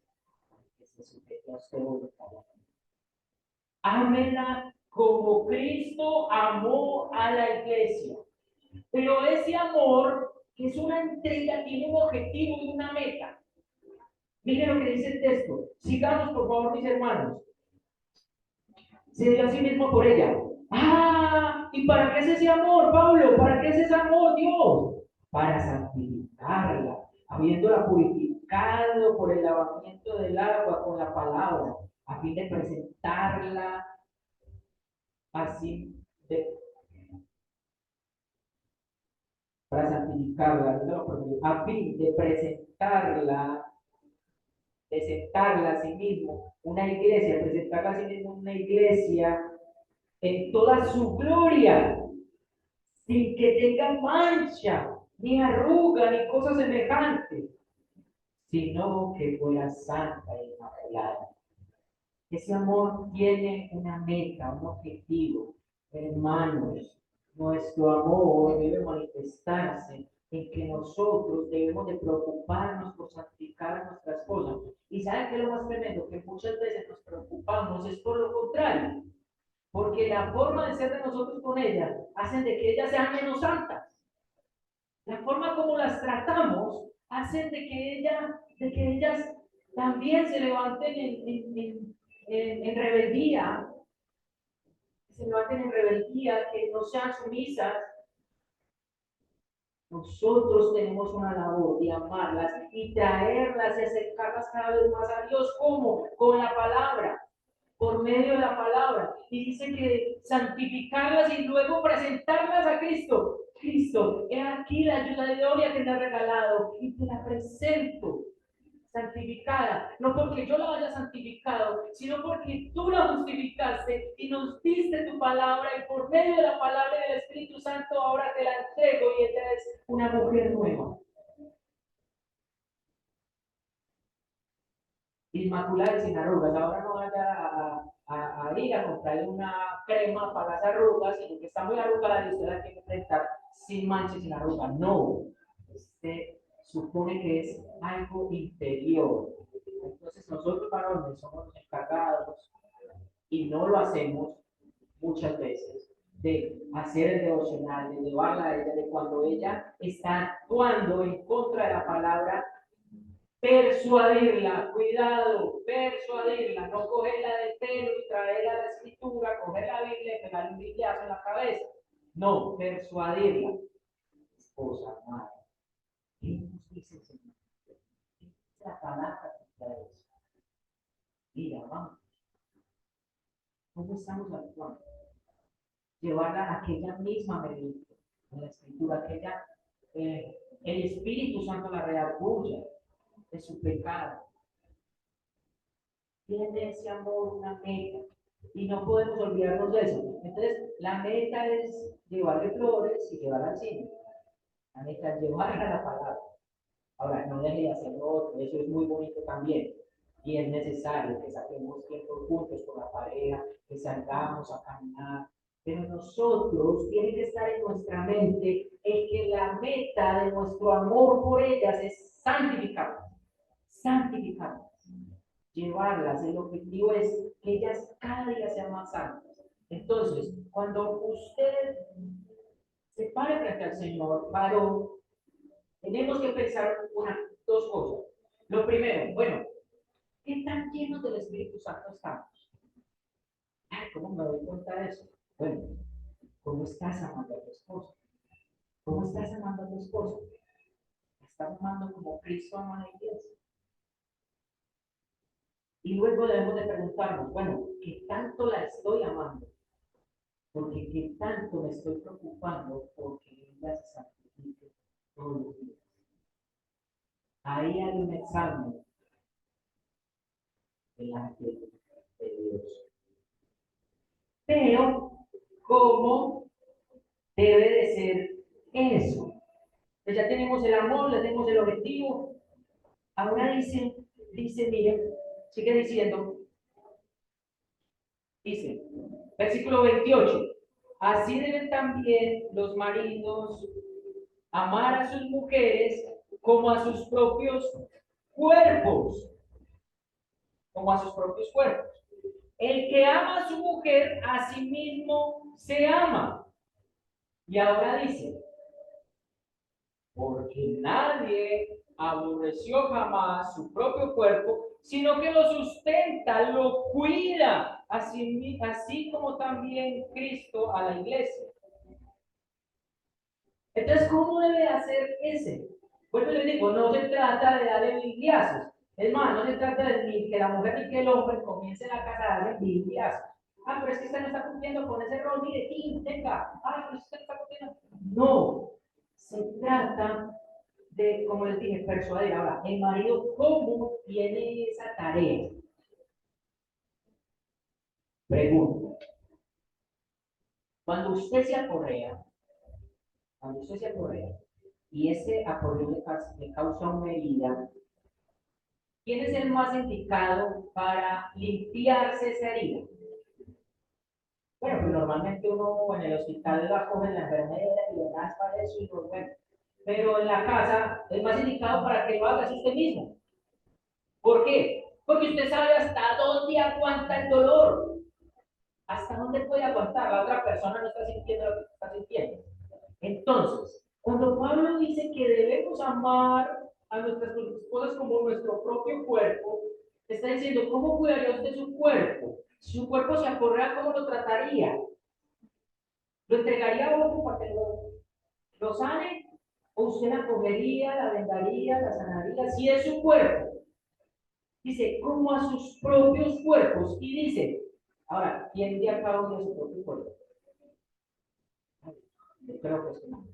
[SPEAKER 1] que se sujete a usted voluntariamente. Ámela como Cristo amó a la iglesia. Pero ese amor, que es una entrega, tiene un objetivo y una meta. Miren lo que dice el texto. Sigamos, por favor, mis hermanos. Se dio a sí mismo por ella. Ah, ¿y para qué es ese amor, Pablo? ¿Para qué es ese amor, Dios? Para santificarla, habiéndola purificado por el lavamiento del agua con la palabra, a fin de presentarla así, para santificarla, a fin de presentarla, a sí mismo, una iglesia, presentarla a sí mismo una iglesia en toda su gloria, sin que tenga mancha, ni arruga, ni cosa semejante, sino que fuera santa y inmaculada. Ese amor tiene una meta, un objetivo. Hermanos, nuestro amor debe manifestarse en que nosotros debemos de preocuparnos por santificar nuestras cosas. Y ¿saben qué es lo más tremendo? Que muchas veces nos preocupamos, es por lo contrario. Porque la forma de ser de nosotros con ella hacen de que ellas sean menos santas. La forma como las tratamos hacen de que ellas también se levanten en rebeldía, se levanten en rebeldía, que no sean sumisas. Nosotros tenemos una labor de amarlas y traerlas y acercarlas cada vez más a Dios. ¿Cómo? Con la palabra, por medio de la palabra. Y dice que santificarlas y luego presentarlas a Cristo. Cristo, he aquí la ayuda idónea que te ha regalado y te la presento santificada, no porque yo la haya santificado, sino porque tú la justificaste y nos diste tu palabra y por medio de la palabra del Espíritu Santo ahora te la entrego y ella es una mujer nueva. Inmaculada y sin arrugas. Ahora no vaya a ir a comprarle una crema para las arrugas, sino que está muy arrugada y usted la tiene que enfrentar sin manchas, sin arrugas. No, este supone que es algo interior. Entonces nosotros varones somos los encargados y no lo hacemos muchas veces de hacer el devocional, de llevarla a ella, de cuando ella está actuando en contra de la palabra, persuadirla, cuidado, persuadirla, no cogerla del pelo y traerla a la escritura, coger la Biblia y pegarle un bibliazo en la cabeza. No, persuadirla. Esposa, madre, ¿qué nos dice el Señor? ¿Qué es la palabra que trae eso? Mira, vamos. ¿Cómo estamos actuando? Llevarla a que ella misma medite en la escritura, que ella, el Espíritu Santo la redarguya de su pecado. Tiene ese amor una meta y no podemos olvidarnos de eso. Entonces, la meta es llevarle flores y llevarla al cine. La meta es llevarla a la palabra. Ahora, no deje de hacerlo otro, eso es muy bonito también. Y es necesario que saquemos tiempo juntos con la pareja, que salgamos a caminar. Pero nosotros tiene que estar en nuestra mente el que la meta de nuestro amor por ellas es santificarlas. Santificarlas. Llevarlas. El objetivo es que ellas cada día sean más santas. Entonces, cuando usted se pare frente al Señor, varón, tenemos que pensar dos cosas. Lo primero, bueno, ¿qué tan llenos del Espíritu Santo estamos? Ay, ¿cómo me doy cuenta de eso? Bueno, ¿cómo estás amando a tu esposa? ¿Cómo estás amando a tu esposa? ¿Estás amando como Cristo ama a la iglesia? Y luego debemos de preguntarnos, bueno, ¿qué tanto la estoy amando? Porque ¿qué tanto me estoy preocupando porque ella se santifique todos los días? Ahí hay un examen delante de Dios. Pero, ¿cómo debe de ser eso? Pues ya tenemos el amor, ya tenemos el objetivo. Ahora dice, miren, sigue diciendo, dice, versículo 28, así deben también los maridos amar a sus mujeres como a sus propios cuerpos, como a sus propios cuerpos. El que ama a su mujer, a sí mismo se ama. Y ahora dice, porque nadie aborreció jamás su propio cuerpo, sino que lo sustenta, lo cuida, así como también Cristo a la iglesia. Entonces, ¿cómo debe hacer ese? Bueno, les digo, no se trata de darle bibliazos. Es más, no se trata de que la mujer ni que el hombre comiencen a casarse en bibliazos. Ah, pero es que usted no está cumpliendo con ese rol, mire, venga. Ah, pero usted no está cumpliendo. No, se trata de, como les dije, persuadir. Ahora, el marido, ¿cómo tiene esa tarea? Pregunta. Cuando usted se aporrea, y ese aporreo le causa una herida, ¿quién es el más indicado para limpiarse esa herida? Bueno, pues normalmente uno en el hospital la coge la enfermera y le raspa eso y pues bueno. Pero en la casa es más indicado para que lo hagas usted mismo. ¿Por qué? Porque usted sabe hasta dónde aguanta el dolor. ¿Hasta dónde puede aguantar? La otra persona no está sintiendo lo que está sintiendo. Entonces, cuando Pablo dice que debemos amar a nuestras esposas como nuestro propio cuerpo, está diciendo, ¿cómo cuidaría usted su cuerpo? Si su cuerpo se acorrea, ¿cómo lo trataría? ¿Lo entregaría a otro para que lo sane? ¿O usted la cogería, la vendaría, la sanaría? Si es su cuerpo. Dice, como a sus propios cuerpos. Y dice, ahora, ¿quién de acá odia su propio cuerpo? Yo creo que es no.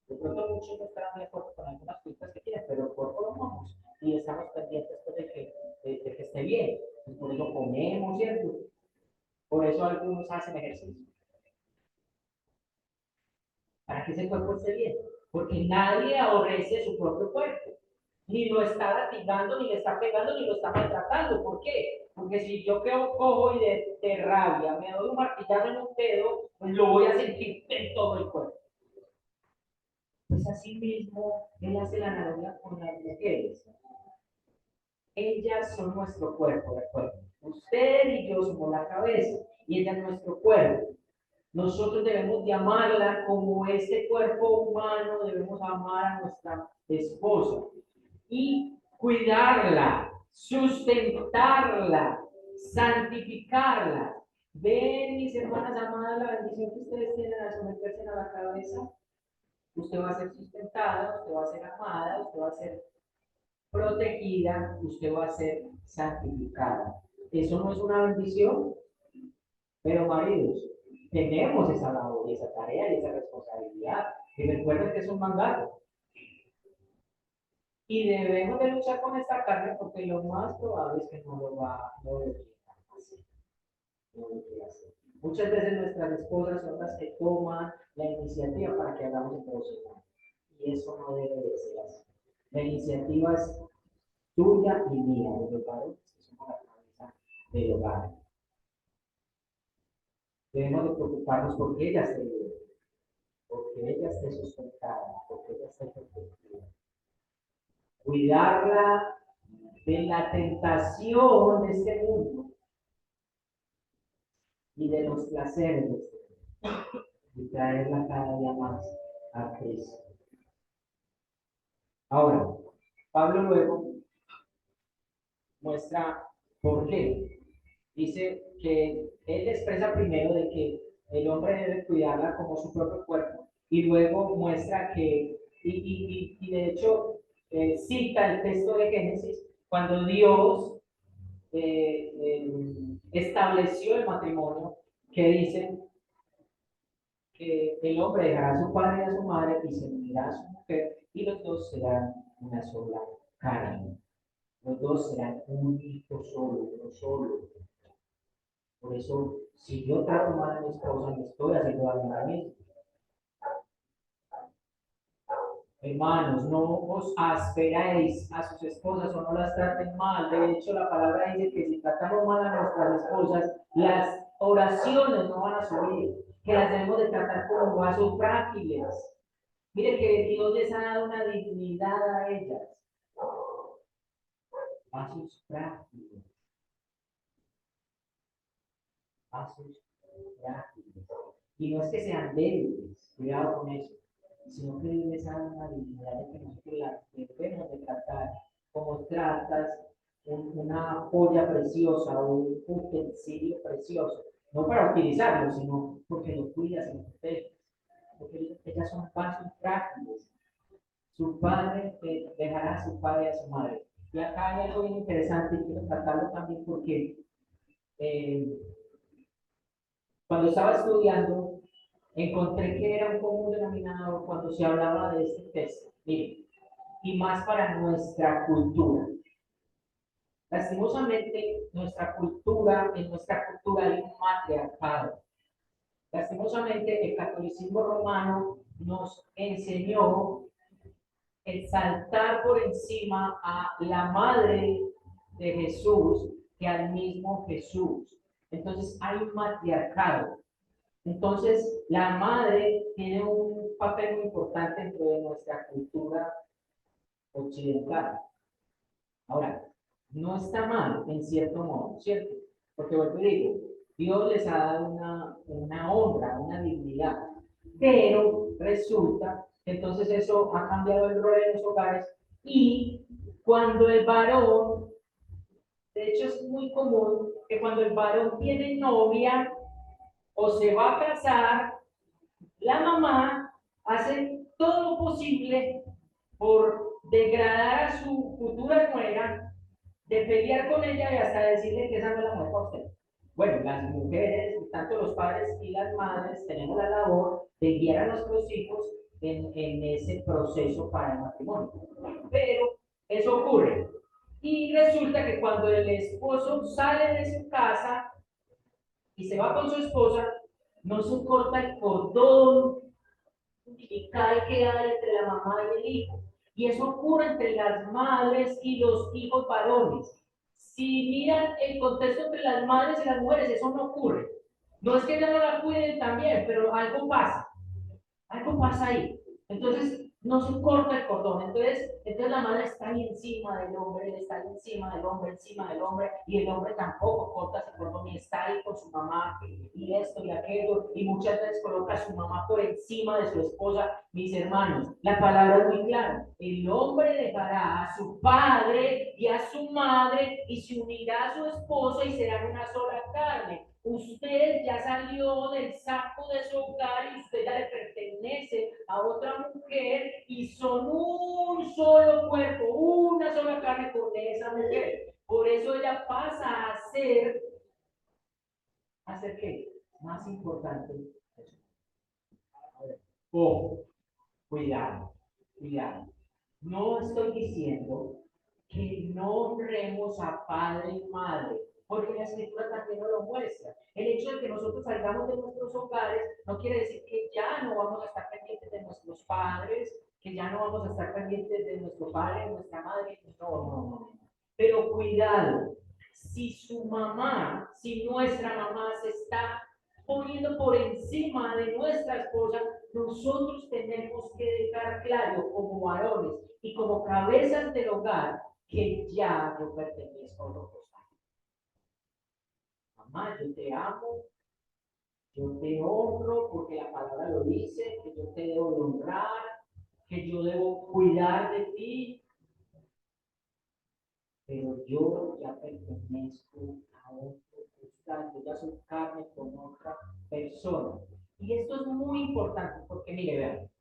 [SPEAKER 1] De pronto muchos no estarán de acuerdo con algunas cosas que tienen, pero el cuerpo lo amamos y estamos pendientes pues, de que esté bien. Pues por eso comemos, ¿cierto? Por eso algunos hacen ejercicio. Para que ese cuerpo esté bien. Porque nadie aborrece su propio cuerpo. Ni lo está latigando, ni le está pegando, ni lo está maltratando. ¿Por qué? Porque si yo quedo cojo y de rabia me doy un martillazo en un dedo, pues lo voy a sentir en todo el cuerpo. Pues así mismo, él hace la analogía con las mujeres. Ellas son nuestro cuerpo, recuerden. Usted y yo somos la cabeza y ella es nuestro cuerpo. Nosotros debemos de amarla como este cuerpo humano, debemos amar a nuestra esposa y cuidarla, sustentarla, santificarla. Ven, mis hermanas amadas, la bendición que ustedes tienen al someterse a la cabeza. Usted va a ser sustentada, usted va a ser amada, usted va a ser protegida, usted va a ser santificada. ¿Eso no es una bendición? Pero maridos, tenemos esa labor y esa tarea y esa responsabilidad. Y recuerden que es un mandato. Y debemos de luchar con esta carne porque lo más probable es que no lo quiera hacer. No lo quiera hacer. Muchas veces nuestras esposas son las que toman la iniciativa para que hagamos el proceso. Y eso no debe de ser así. La iniciativa es tuya y mía, de los varones que somos la cabeza del hogar. Debemos de preocuparnos porque ella esté bien, porque ella esté sustentada, porque ella esté protegida. Cuidarla de la tentación de este mundo y de los placeres de este mundo, y traerla cada día más a Cristo. Ahora, Pablo luego muestra por qué. Dice que él expresa primero de que el hombre debe cuidarla como su propio cuerpo y luego muestra que, y de hecho cita el texto de Génesis cuando Dios estableció el matrimonio, que dice que el hombre dejará a su padre y a su madre y se unirá a su mujer y los dos serán una sola carne. Los dos serán un hijo solo, uno solo. Por eso, si yo trato mal a mi esposa, me estoy haciendo daño a mí. Hermanos, no os asperéis a sus esposas o no las traten mal. De hecho, la palabra dice que si tratamos mal a nuestras esposas, las oraciones no van a subir, que las debemos de tratar como vasos frágiles. Mire que Dios les ha dado una dignidad a ellas. Vasos frágiles. Vasos frágiles. Y no es que sean débiles, cuidado con eso, sino que les da una dignidad de que nosotros la debemos de tratar como tratas una joya preciosa o un utensilio precioso, no para utilizarlo, sino porque lo cuidas y lo proteges, porque ellas son vasos frágiles. Su padre dejará a su padre y a su madre. Y acá hay algo bien interesante y quiero tratarlo también porque eh, cuando estaba estudiando encontré que era un común denominador cuando se hablaba de este texto. Miren, y más para nuestra cultura. Lastimosamente, en nuestra cultura hay un matriarcado. Lastimosamente, el catolicismo romano nos enseñó el saltar por encima a la madre de Jesús que al mismo Jesús. Entonces, hay un matriarcado. Entonces, la madre tiene un papel muy importante dentro de nuestra cultura occidental. Ahora, no está mal, en cierto modo, ¿cierto? Porque vuelvo y digo, Dios les ha dado una honra, una dignidad. Pero resulta que entonces eso ha cambiado el rol de los hogares y cuando el varón, de hecho es muy común que cuando el varón tiene novia o se va a casar, la mamá hace todo lo posible por degradar a su futura nuera, de pelear con ella y hasta decirle que esa no es la mujer para usted. Bueno, las mujeres, tanto los padres y las madres, tenemos la labor de guiar a nuestros hijos en ese proceso para el matrimonio. Pero eso ocurre. Y resulta que cuando el esposo sale de su casa y se va con su esposa, no se corta el cordón y cae queda entre la mamá y el hijo. Y eso ocurre entre las madres y los hijos varones. Si miran el contexto entre las madres y las mujeres, eso no ocurre. No es que ellas no la cuiden también, pero algo pasa ahí. Entonces, no se corta el cordón. Entonces la madre está ahí encima del hombre, está ahí encima del hombre, y el hombre tampoco corta ese cordón y está ahí con su mamá, y esto y aquello, y muchas veces coloca a su mamá por encima de su esposa. Mis hermanos, la palabra es muy clara. El hombre dejará a su padre y a su madre y se unirá a su esposa y serán una sola carne. Usted ya salió del saco de su hogar y usted ya le pertenece a otra mujer y son un solo cuerpo, una sola carne con esa mujer. Por eso ella pasa a ser ¿qué? Más importante. Ojo, cuidado, cuidado. No estoy diciendo que no honremos a padre y madre, porque la escritura también nos lo muestra. El hecho de que nosotros salgamos de nuestros hogares no quiere decir que ya no vamos a estar pendientes de nuestros padres, que ya no vamos a estar pendientes de nuestro padre, de nuestra madre. No, no, no. Pero cuidado, si su mamá, si nuestra mamá se está poniendo por encima de nuestra esposa, nosotros tenemos que dejar claro como varones y como cabezas del hogar que ya no pertenezco a otro costado. Mamá, yo te amo, yo te honro porque la palabra lo dice, que yo te debo honrar, que yo debo cuidar de ti, pero yo ya pertenezco a otro costado, yo ya soy carne con otra persona. Y esto es muy importante porque, mire, vean,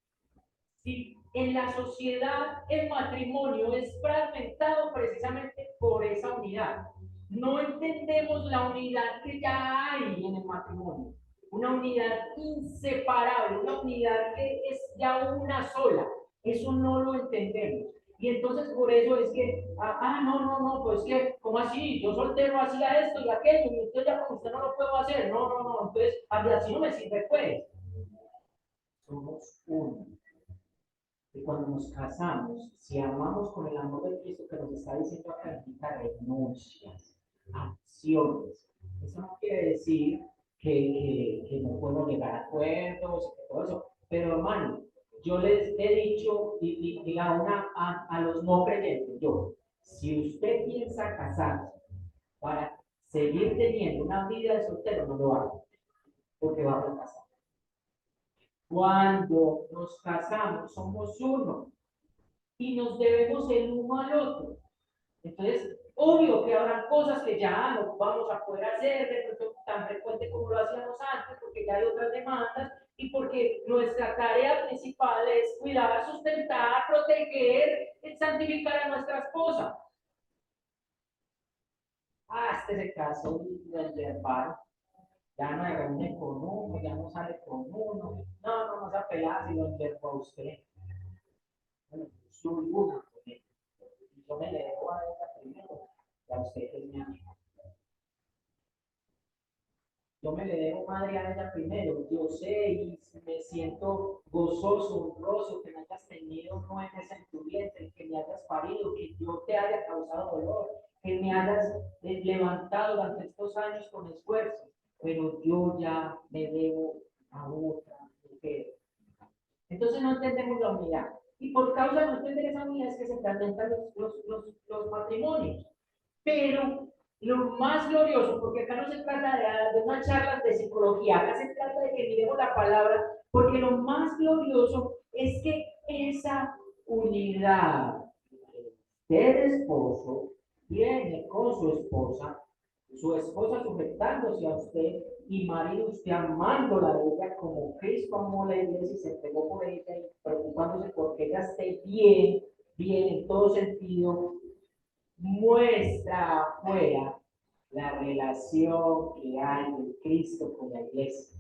[SPEAKER 1] si en la sociedad el matrimonio es fragmentado precisamente por esa unidad. No entendemos la unidad que ya hay en el matrimonio, una unidad inseparable, una unidad que es ya una sola. Eso no lo entendemos. Y entonces por eso es que, no, pues que, ¿cómo así? Yo soltero hacía esto y aquello, y usted ya con usted no lo puedo hacer. No, no, no, entonces, así no me sirve, pues. Somos uno. Y cuando nos casamos, si amamos con el amor de Cristo que nos está diciendo acá, implica renuncias, acciones. Eso no quiere decir que no puedo llegar a acuerdos, que todo eso. Pero hermano, yo les he dicho, y a los no creyentes, si usted piensa casarse para seguir teniendo una vida de soltero, no lo haga, porque va a fracasar. Cuando nos casamos, somos uno y nos debemos el uno al otro. Entonces, obvio que habrá cosas que ya no vamos a poder hacer de pronto tan frecuente como lo hacíamos antes, porque ya hay otras demandas y porque nuestra tarea principal es cuidar, sustentar, proteger, santificar a nuestra esposa. Este es el caso del verbal. Ya no se reúne con uno, ya no sale con uno. No se apela si lo envergó a usted. Bueno, soy una con él. Yo me le debo a ella primero, y a usted que es mi amigo. Yo me le debo madre a ella primero. Yo sé y me siento gozoso, honroso que me hayas tenido 9 meses en tu vientre, que me hayas parido, que yo te haya causado dolor, que me hayas levantado durante estos años con esfuerzo. Pero yo ya me debo a otra mujer. Entonces no entendemos la unidad. Y por causa de no entender esa unidad es que se fragmentan los matrimonios. Pero lo más glorioso, porque acá no se trata de unas charlas de psicología, acá se trata de que miremos la palabra, porque lo más glorioso es que esa unidad del esposo viene con su esposa sujetándose a usted y marido usted amándola a ella como Cristo amó la iglesia y se entregó por ella y preocupándose porque ella esté bien, bien en todo sentido, muestra afuera la relación que hay de Cristo con la iglesia.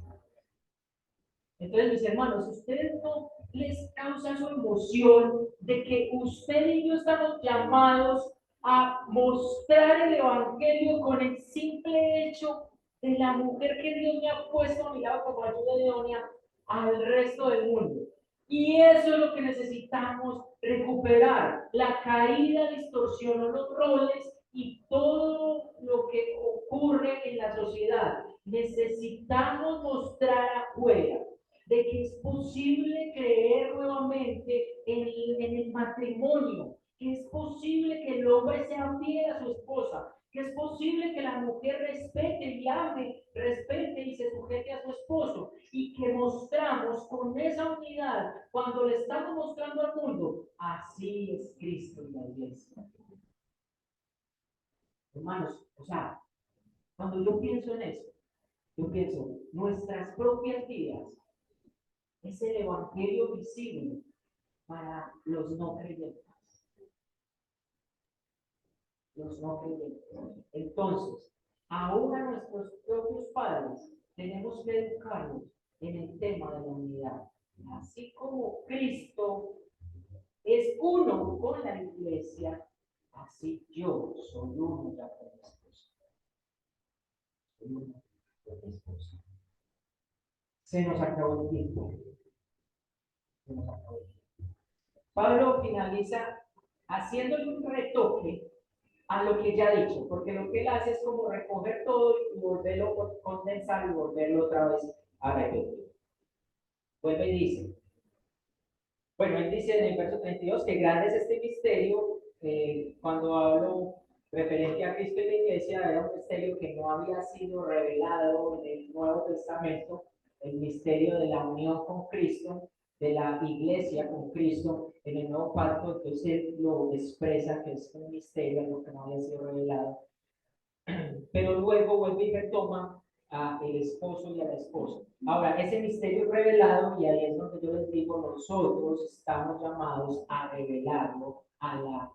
[SPEAKER 1] Entonces, mis hermanos, si ustedes no les causa su emoción de que usted y yo estamos llamados a mostrar el Evangelio con el simple hecho de la mujer que Dios me ha puesto a mi lado como ayuda idónea al resto del mundo. Y eso es lo que necesitamos recuperar. La caída distorsionó los roles y todo lo que ocurre en la sociedad. Necesitamos mostrar afuera de que es posible creer nuevamente en el matrimonio, que es posible que el hombre sea fiel a su esposa, que es posible que la mujer respete y ame, respete y se sujete a su esposo, y que mostramos con esa unidad, cuando le estamos mostrando al mundo, así es Cristo en la iglesia. Hermanos, o sea, cuando yo pienso en eso, yo pienso, nuestras propias vidas es el evangelio visible para los no creyentes. Los no creyentes. Entonces, aún a nuestros propios padres tenemos que educarlos en el tema de la unidad. Así como Cristo es uno con la iglesia, así yo soy uno ya con mi esposa. Soy uno con mi esposa. Se nos acabó el tiempo. Se nos acabó el tiempo. Pablo finaliza haciéndole un retoque a lo que ya ha dicho, porque lo que él hace es como recoger todo y volverlo a condensar y volverlo otra vez a repetir. Vuelve y dice, bueno, él dice en el verso 32 que grande es este misterio, cuando hablo referente a Cristo y la iglesia, era un misterio que no había sido revelado en el Nuevo Testamento, el misterio de la unión con Cristo, de la iglesia con Cristo en el Nuevo Pacto, entonces él lo expresa que es un misterio, algo que no había sido revelado, pero luego vuelve y retoma a el esposo y a la esposa. Ahora, ese misterio es revelado y ahí es donde yo les digo, nosotros estamos llamados a revelarlo a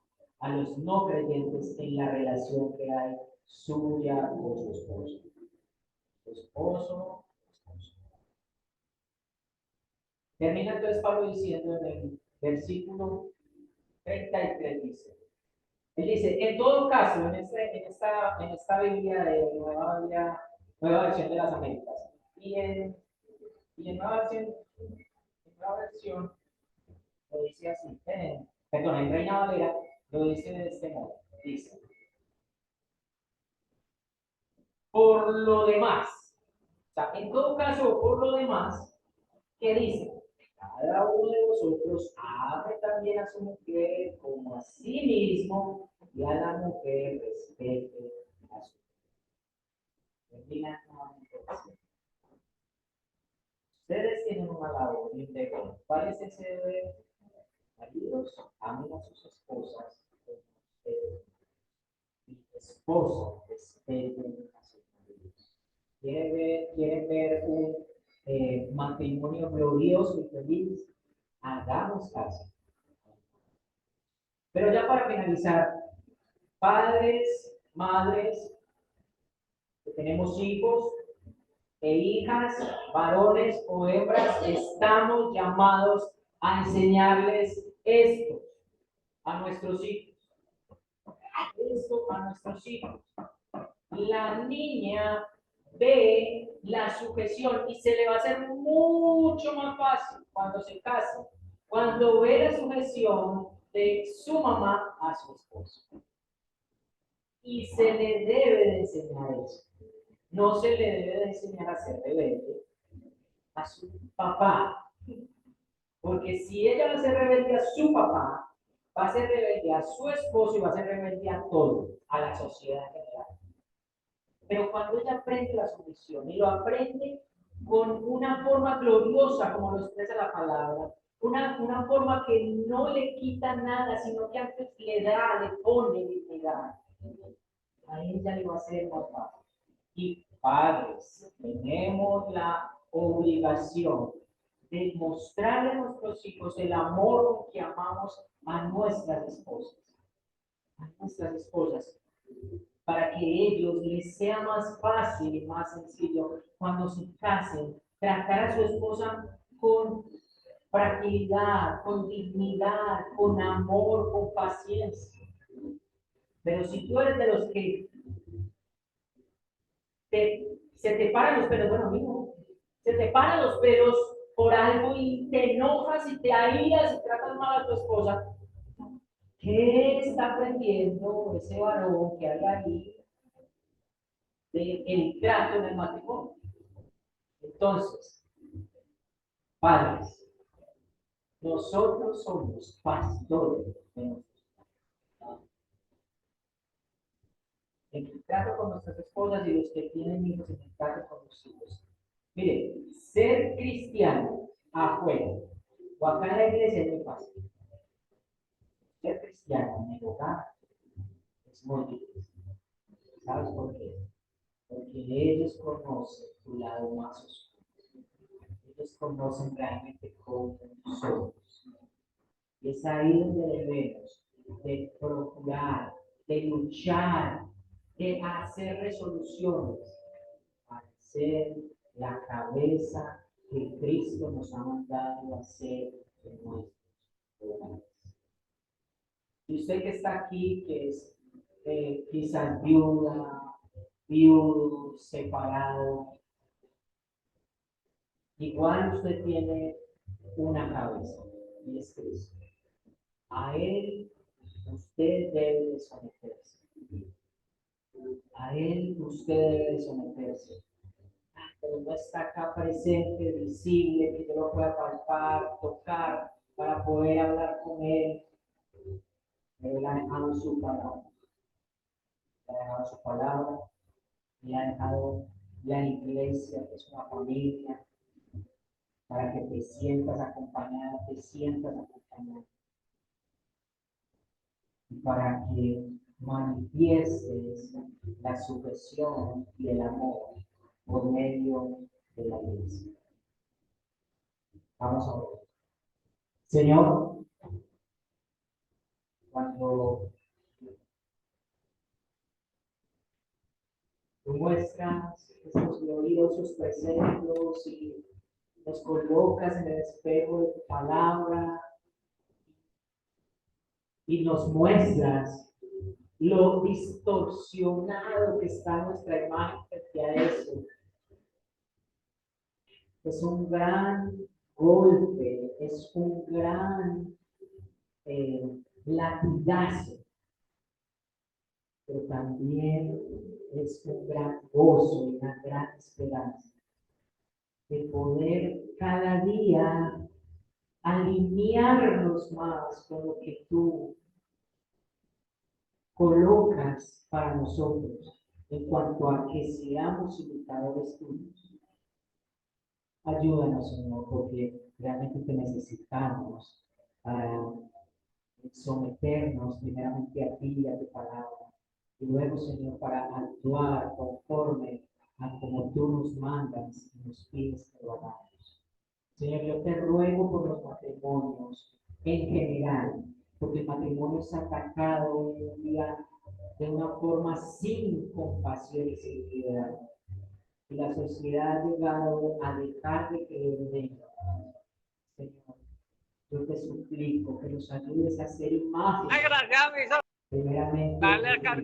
[SPEAKER 1] los no creyentes en la relación que hay suya con su esposo. Su esposo. Termina entonces Pablo diciendo en el versículo 33, dice, él dice, en todo caso, en esta Biblia de nueva versión de las Américas, y en nueva versión lo dice así, perdón, en Reina Valera lo dice de este modo, dice, por lo demás, o sea, en todo caso, por lo demás, ¿qué dice? Cada uno de vosotros ame también a su mujer como a sí mismo y a la mujer respete a su mujer. Ustedes tienen una labor de integrar. ¿Cuál es ese deber? Maridos, amen a sus esposas como ustedes. Y esposas, respeten a sus maridos. ¿Quieren ver un matrimonio glorioso y feliz? Hagamos caso. Pero ya para finalizar, padres, madres, que tenemos hijos e hijas, varones o hembras, estamos llamados a enseñarles esto a nuestros hijos. Esto a nuestros hijos. La niña ve la sujeción y se le va a hacer mucho más fácil cuando se case, cuando ve la sujeción de su mamá a su esposo. Y se le debe de enseñar eso. No se le debe de enseñar a ser rebelde a su papá. Porque si ella va a ser rebelde a su papá, va a ser rebelde a su esposo y va a ser rebelde a todo, a la sociedad en general. Pero cuando ella aprende la sumisión y lo aprende con una forma gloriosa, como lo expresa la palabra, una forma que no le quita nada, sino que antes le da, le pone dignidad, a ella le va a ser más fácil. Y padres, tenemos la obligación de mostrarle a nuestros hijos el amor con que amamos a nuestras esposas, para que ellos les sea más fácil y más sencillo cuando se casen, tratar a su esposa con fragilidad, con dignidad, con amor, con paciencia. Pero si tú eres de los que se te paran los pelos, bueno, amigo, se te paran los pelos por algo y te enojas y te airas y tratas mal a tu esposa, ¿qué está aprendiendo ese varón que hay ahí del trato en el matrimonio? Entonces, padres, nosotros somos pastores de nuestros hijos. En el trato con nuestras esposas y los que tienen hijos en el trato con los hijos. Mire, ser cristiano afuera o acá en la iglesia es muy fácil. Ser cristiano en el hogar es muy difícil. ¿Sabes por qué? Porque ellos conocen tu lado más oscuro. Ellos conocen realmente cómo somos. Y es ahí donde debemos de procurar, de luchar, de hacer resoluciones para ser la cabeza que Cristo nos ha mandado a ser en nuestros hogares. Y usted que está aquí, que es quizás viuda, viudo, separado, igual usted tiene una cabeza y es Cristo. A Él usted debe de someterse. A Él usted debe de someterse. Pero no está acá presente, visible, que yo lo pueda palpar, tocar, para poder hablar con Él. Él ha dejado su palabra. Ha dejado su palabra. Y ha dejado la iglesia, que es una familia, para que te sientas acompañada, te sientas acompañado. Y para que manifiestes la sujeción y el amor por medio de la iglesia. Vamos a ver. Señor, cuando tú muestras estos gloriosos preceptos y nos colocas en el espejo de tu palabra y nos muestras lo distorsionado que está nuestra imagen frente a eso. Es un gran golpe, es un gran latigazo, pero también es un gran gozo y una gran esperanza de poder cada día alinearnos más con lo que tú colocas para nosotros en cuanto a que seamos imitadores tuyos. Ayúdanos, Señor, porque realmente te necesitamos para someternos primeramente a ti y a tu palabra. Y luego, Señor, para actuar conforme a como tú nos mandas y nos pides que lo hagamos. Señor, yo te ruego por los matrimonios en general, porque el matrimonio es atacado hoy en día de una forma sin compasión y sin piedad. Y la sociedad ha llegado a dejar de creer en ello. Señor, yo te suplico que nos ayudes a hacer imagen. Primeramente,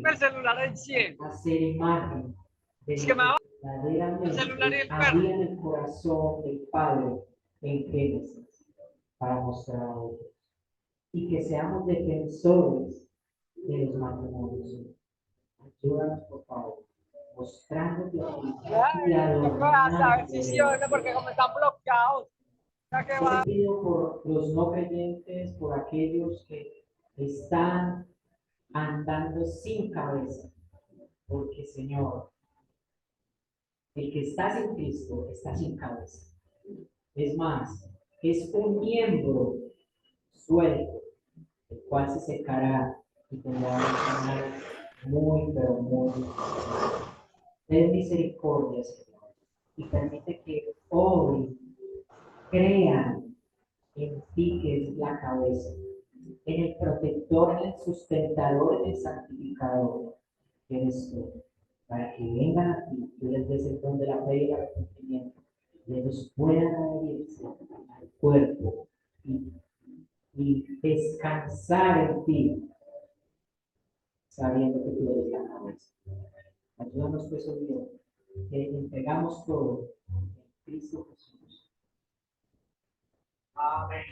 [SPEAKER 2] el celular en 100.
[SPEAKER 1] Hacer imagen de lo que verdaderamente había en el corazón del Padre en Génesis para mostrar a otros. Y que seamos defensores de los matrimonios. Ayúdanos, por favor, mostrándote y adornando.
[SPEAKER 2] Porque como están bloqueados.
[SPEAKER 1] Yo pido por los no creyentes, por aquellos que están andando sin cabeza, porque Señor, el que está sin Cristo está sin cabeza. Es más, es un miembro suelto, el cual se secará y tendrá un final muy, pero muy difícil. Ten misericordia, Señor, y permite que hoy crean en ti que es la cabeza, en el protector, en el sustentador, en el santificador que eres tú, para que vengan a ti, tú les des el don de la fe y el arrepentimiento, y ellos puedan adherirse al cuerpo y descansar en ti, sabiendo que tú eres la cabeza. Ayúdanos pues, oh Dios, que entregamos todo en Cristo Jesús.
[SPEAKER 2] Amén.